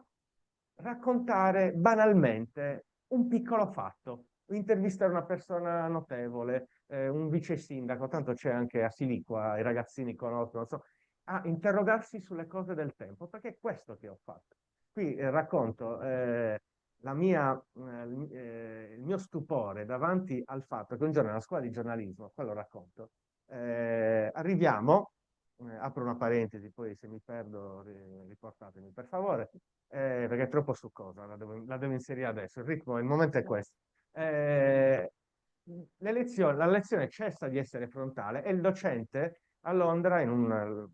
[SPEAKER 3] raccontare banalmente un piccolo fatto, intervistare una persona notevole, un vice sindaco, tanto c'è anche a Siliqua, i ragazzini conoscono, so, a interrogarsi sulle cose del tempo, perché è questo che ho fatto. Qui racconto il mio stupore davanti al fatto che un giorno nella scuola di giornalismo, quello racconto, arriviamo, apro una parentesi, poi se mi perdo riportatemi per favore, perché è troppo succosa, la devo inserire adesso, il momento è questo. La lezione cessa di essere frontale e il docente a Londra, in un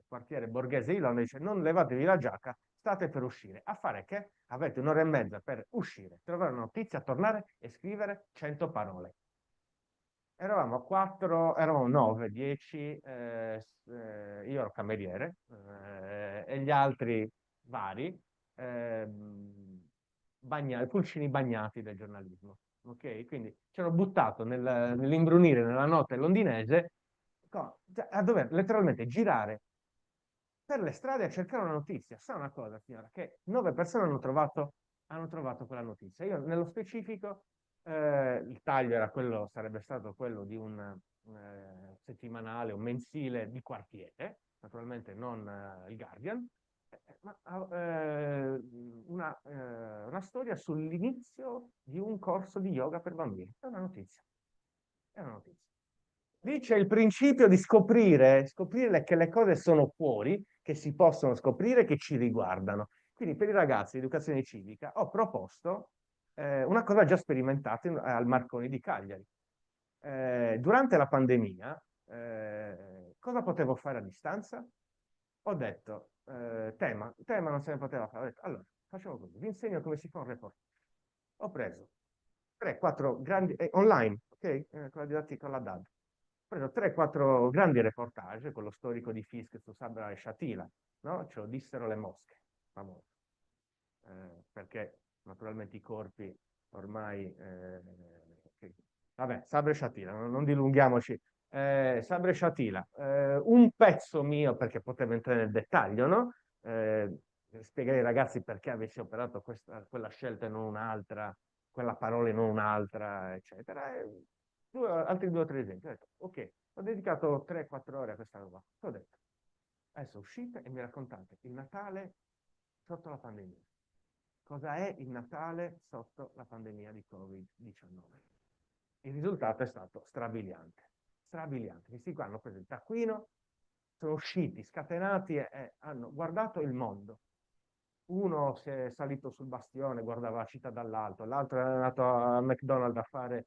[SPEAKER 3] quartiere borghese di Londra, dice: non levatevi la giacca, state per uscire. A fare che? Avete un'ora e mezza per uscire, trovare una notizia, tornare e scrivere 100 parole. Eravamo 4, eravamo 9, 10, io ero cameriere e gli altri vari, pulcini bagnati del giornalismo. Ok? Quindi ci hanno buttato nell'imbrunire nella notte londinese a dover letteralmente girare per le strade a cercare una notizia. Sa una cosa, signora, che 9 persone hanno trovato quella notizia. Io nello specifico il taglio sarebbe stato quello di un settimanale, un mensile di quartiere, naturalmente non il Guardian, ma una storia sull'inizio di un corso di yoga per bambini. È una notizia. È una notizia. Lì c'è il principio di scoprire che le cose sono fuori, che si possono scoprire, che ci riguardano. Quindi per i ragazzi di educazione civica ho proposto una cosa già sperimentata al Marconi di Cagliari. Durante la pandemia, cosa potevo fare a distanza? Ho detto, tema non se ne poteva fare. Ho detto, allora, facciamo così, vi insegno come si fa un reportage. ho preso 3-4 grandi, online, ok? Con la didattica alla DAD. Ho preso 3-4 grandi reportage, quello storico di Fisk su Sabra e Shatila, no? Ce lo dissero le mosche, famoso. Perché naturalmente i corpi ormai... Vabbè, Sabra e Shatila, non dilunghiamoci. Sabra e Shatila, un pezzo mio, perché potevo entrare nel dettaglio, no? Spiegare ai ragazzi perché avessi operato quella scelta e non un'altra, quella parola e non un'altra, eccetera. Altri 2 o 3 esempi. Ho detto, ok, ho dedicato 3-4 ore a questa roba. Ho detto, adesso uscite e mi raccontate il Natale sotto la pandemia. Cosa è il Natale sotto la pandemia di Covid-19? Il risultato è stato strabiliante. Strabiliante. Questi qua hanno preso il taccuino, sono usciti scatenati e hanno guardato il mondo. Uno si è salito sul bastione, guardava la città dall'alto, l'altro è andato a McDonald's a fare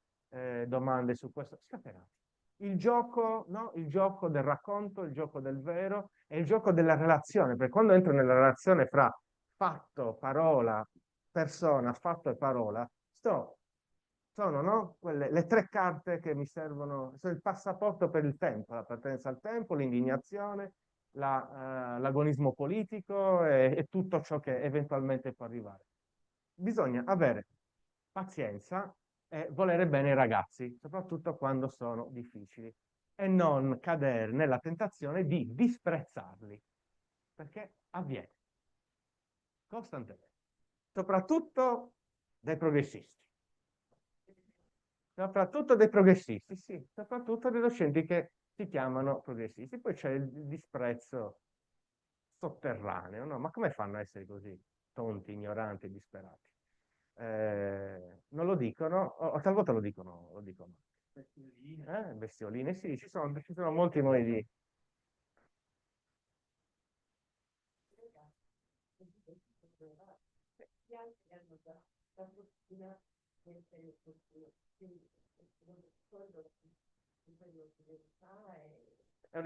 [SPEAKER 3] domande su questo. Scatenati. Il gioco, no? Il gioco del racconto, il gioco del vero e il gioco della relazione, perché quando entro nella relazione fra fatto, parola, persona, fatto e parola, sono no? Le 3 carte che mi servono, sono il passaporto per il tempo, l'appartenenza al tempo, l'indignazione, l'agonismo politico e tutto ciò che eventualmente può arrivare. Bisogna avere pazienza e volere bene i ragazzi, soprattutto quando sono difficili, e non cadere nella tentazione di disprezzarli, perché avviene costantemente, soprattutto dai progressisti. Soprattutto dei progressisti, sì, soprattutto dei docenti che si chiamano progressisti. Poi c'è il disprezzo sotterraneo, no? Ma come fanno a essere così tonti, ignoranti, disperati? Non lo dicono, o talvolta lo dicono. Bestioline. Bestioline, sì, ci sono molti modi di... È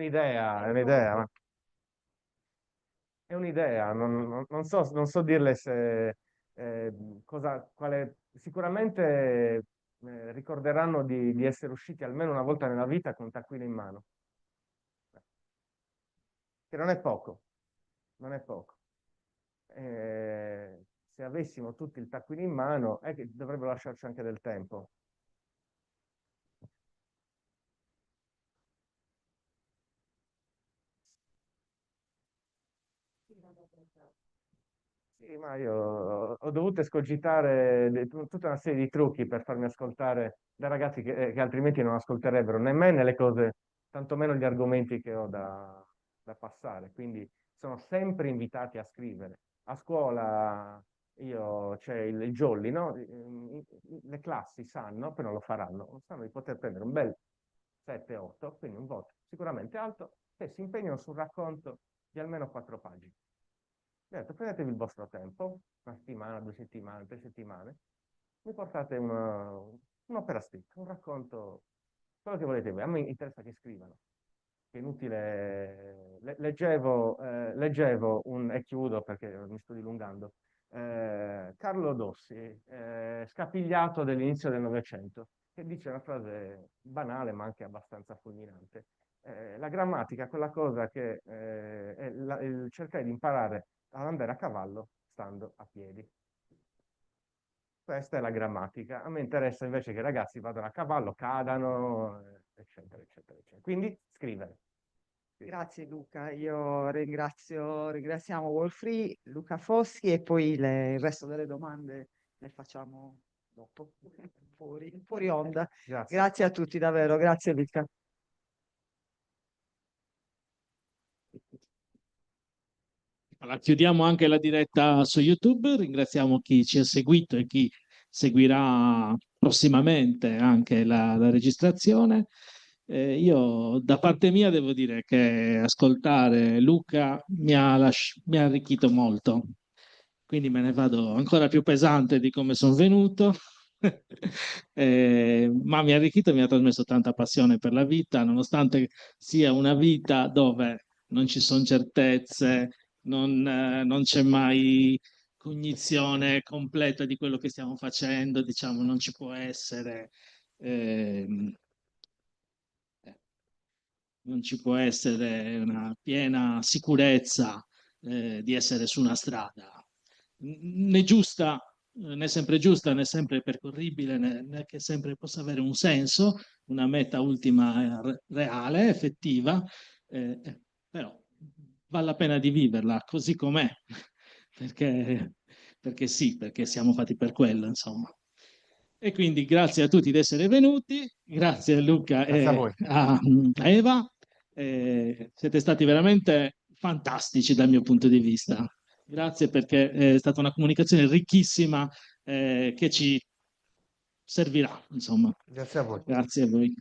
[SPEAKER 3] un'idea, non so dirle se sicuramente ricorderanno di essere usciti almeno una volta nella vita con un taccuino in mano, che non è poco, non è poco. Se avessimo tutti il taccuino in mano, è che dovrebbero lasciarci anche del tempo. Sì, ma io ho dovuto escogitare tutta una serie di trucchi per farmi ascoltare da ragazzi che altrimenti non ascolterebbero né me né le cose, tantomeno gli argomenti che ho da passare. Quindi sono sempre invitati a scrivere. A scuola c'è il jolly, no? Le classi sanno, poi non lo faranno, sanno di poter prendere un bel 7-8, quindi un voto sicuramente alto, se si impegnano sul racconto di almeno 4 pagine. Ho detto, prendetevi il vostro tempo, 1 settimana, 2 settimane, 3 settimane, mi portate un'opera scritta, un racconto, quello che volete voi. A me interessa che scrivano. È inutile. Leggevo e chiudo perché mi sto dilungando, Carlo Dossi, scapigliato dell'inizio del Novecento, che dice una frase banale ma anche abbastanza fulminante. La grammatica è quella cosa che è il cercare di imparare ad andare a cavallo stando a piedi. Questa è la grammatica. A me interessa invece che i ragazzi vadano a cavallo, cadano, eccetera, eccetera, eccetera. Quindi scrivere.
[SPEAKER 2] Grazie Luca, io ringraziamo Wolfrey, Luca Foschi e poi il resto delle domande le facciamo dopo, fuori onda.
[SPEAKER 3] Grazie.
[SPEAKER 2] Grazie a tutti davvero, grazie Luca.
[SPEAKER 1] Allora, chiudiamo anche la diretta su YouTube, ringraziamo chi ci ha seguito e chi seguirà prossimamente anche la registrazione. Io da parte mia devo dire che ascoltare Luca mi ha arricchito molto, quindi me ne vado ancora più pesante di come sono venuto. Ma mi ha arricchito e mi ha trasmesso tanta passione per la vita, nonostante sia una vita dove non ci sono certezze, non c'è mai cognizione completa di quello che stiamo facendo, diciamo, non ci può essere, non ci può essere una piena sicurezza di essere su una strada né giusta, né sempre giusta, né sempre percorribile, né che sempre possa avere un senso, una meta ultima reale, effettiva, però vale la pena di viverla così com'è, perché sì, perché siamo fatti per quello, insomma. E quindi grazie a tutti di essere venuti, grazie a Luca
[SPEAKER 3] Grazie a
[SPEAKER 1] e
[SPEAKER 3] voi.
[SPEAKER 1] a Eva, siete stati veramente fantastici dal mio punto di vista. Grazie perché è stata una comunicazione ricchissima che ci servirà, insomma.
[SPEAKER 3] Grazie a voi.
[SPEAKER 1] Grazie a voi.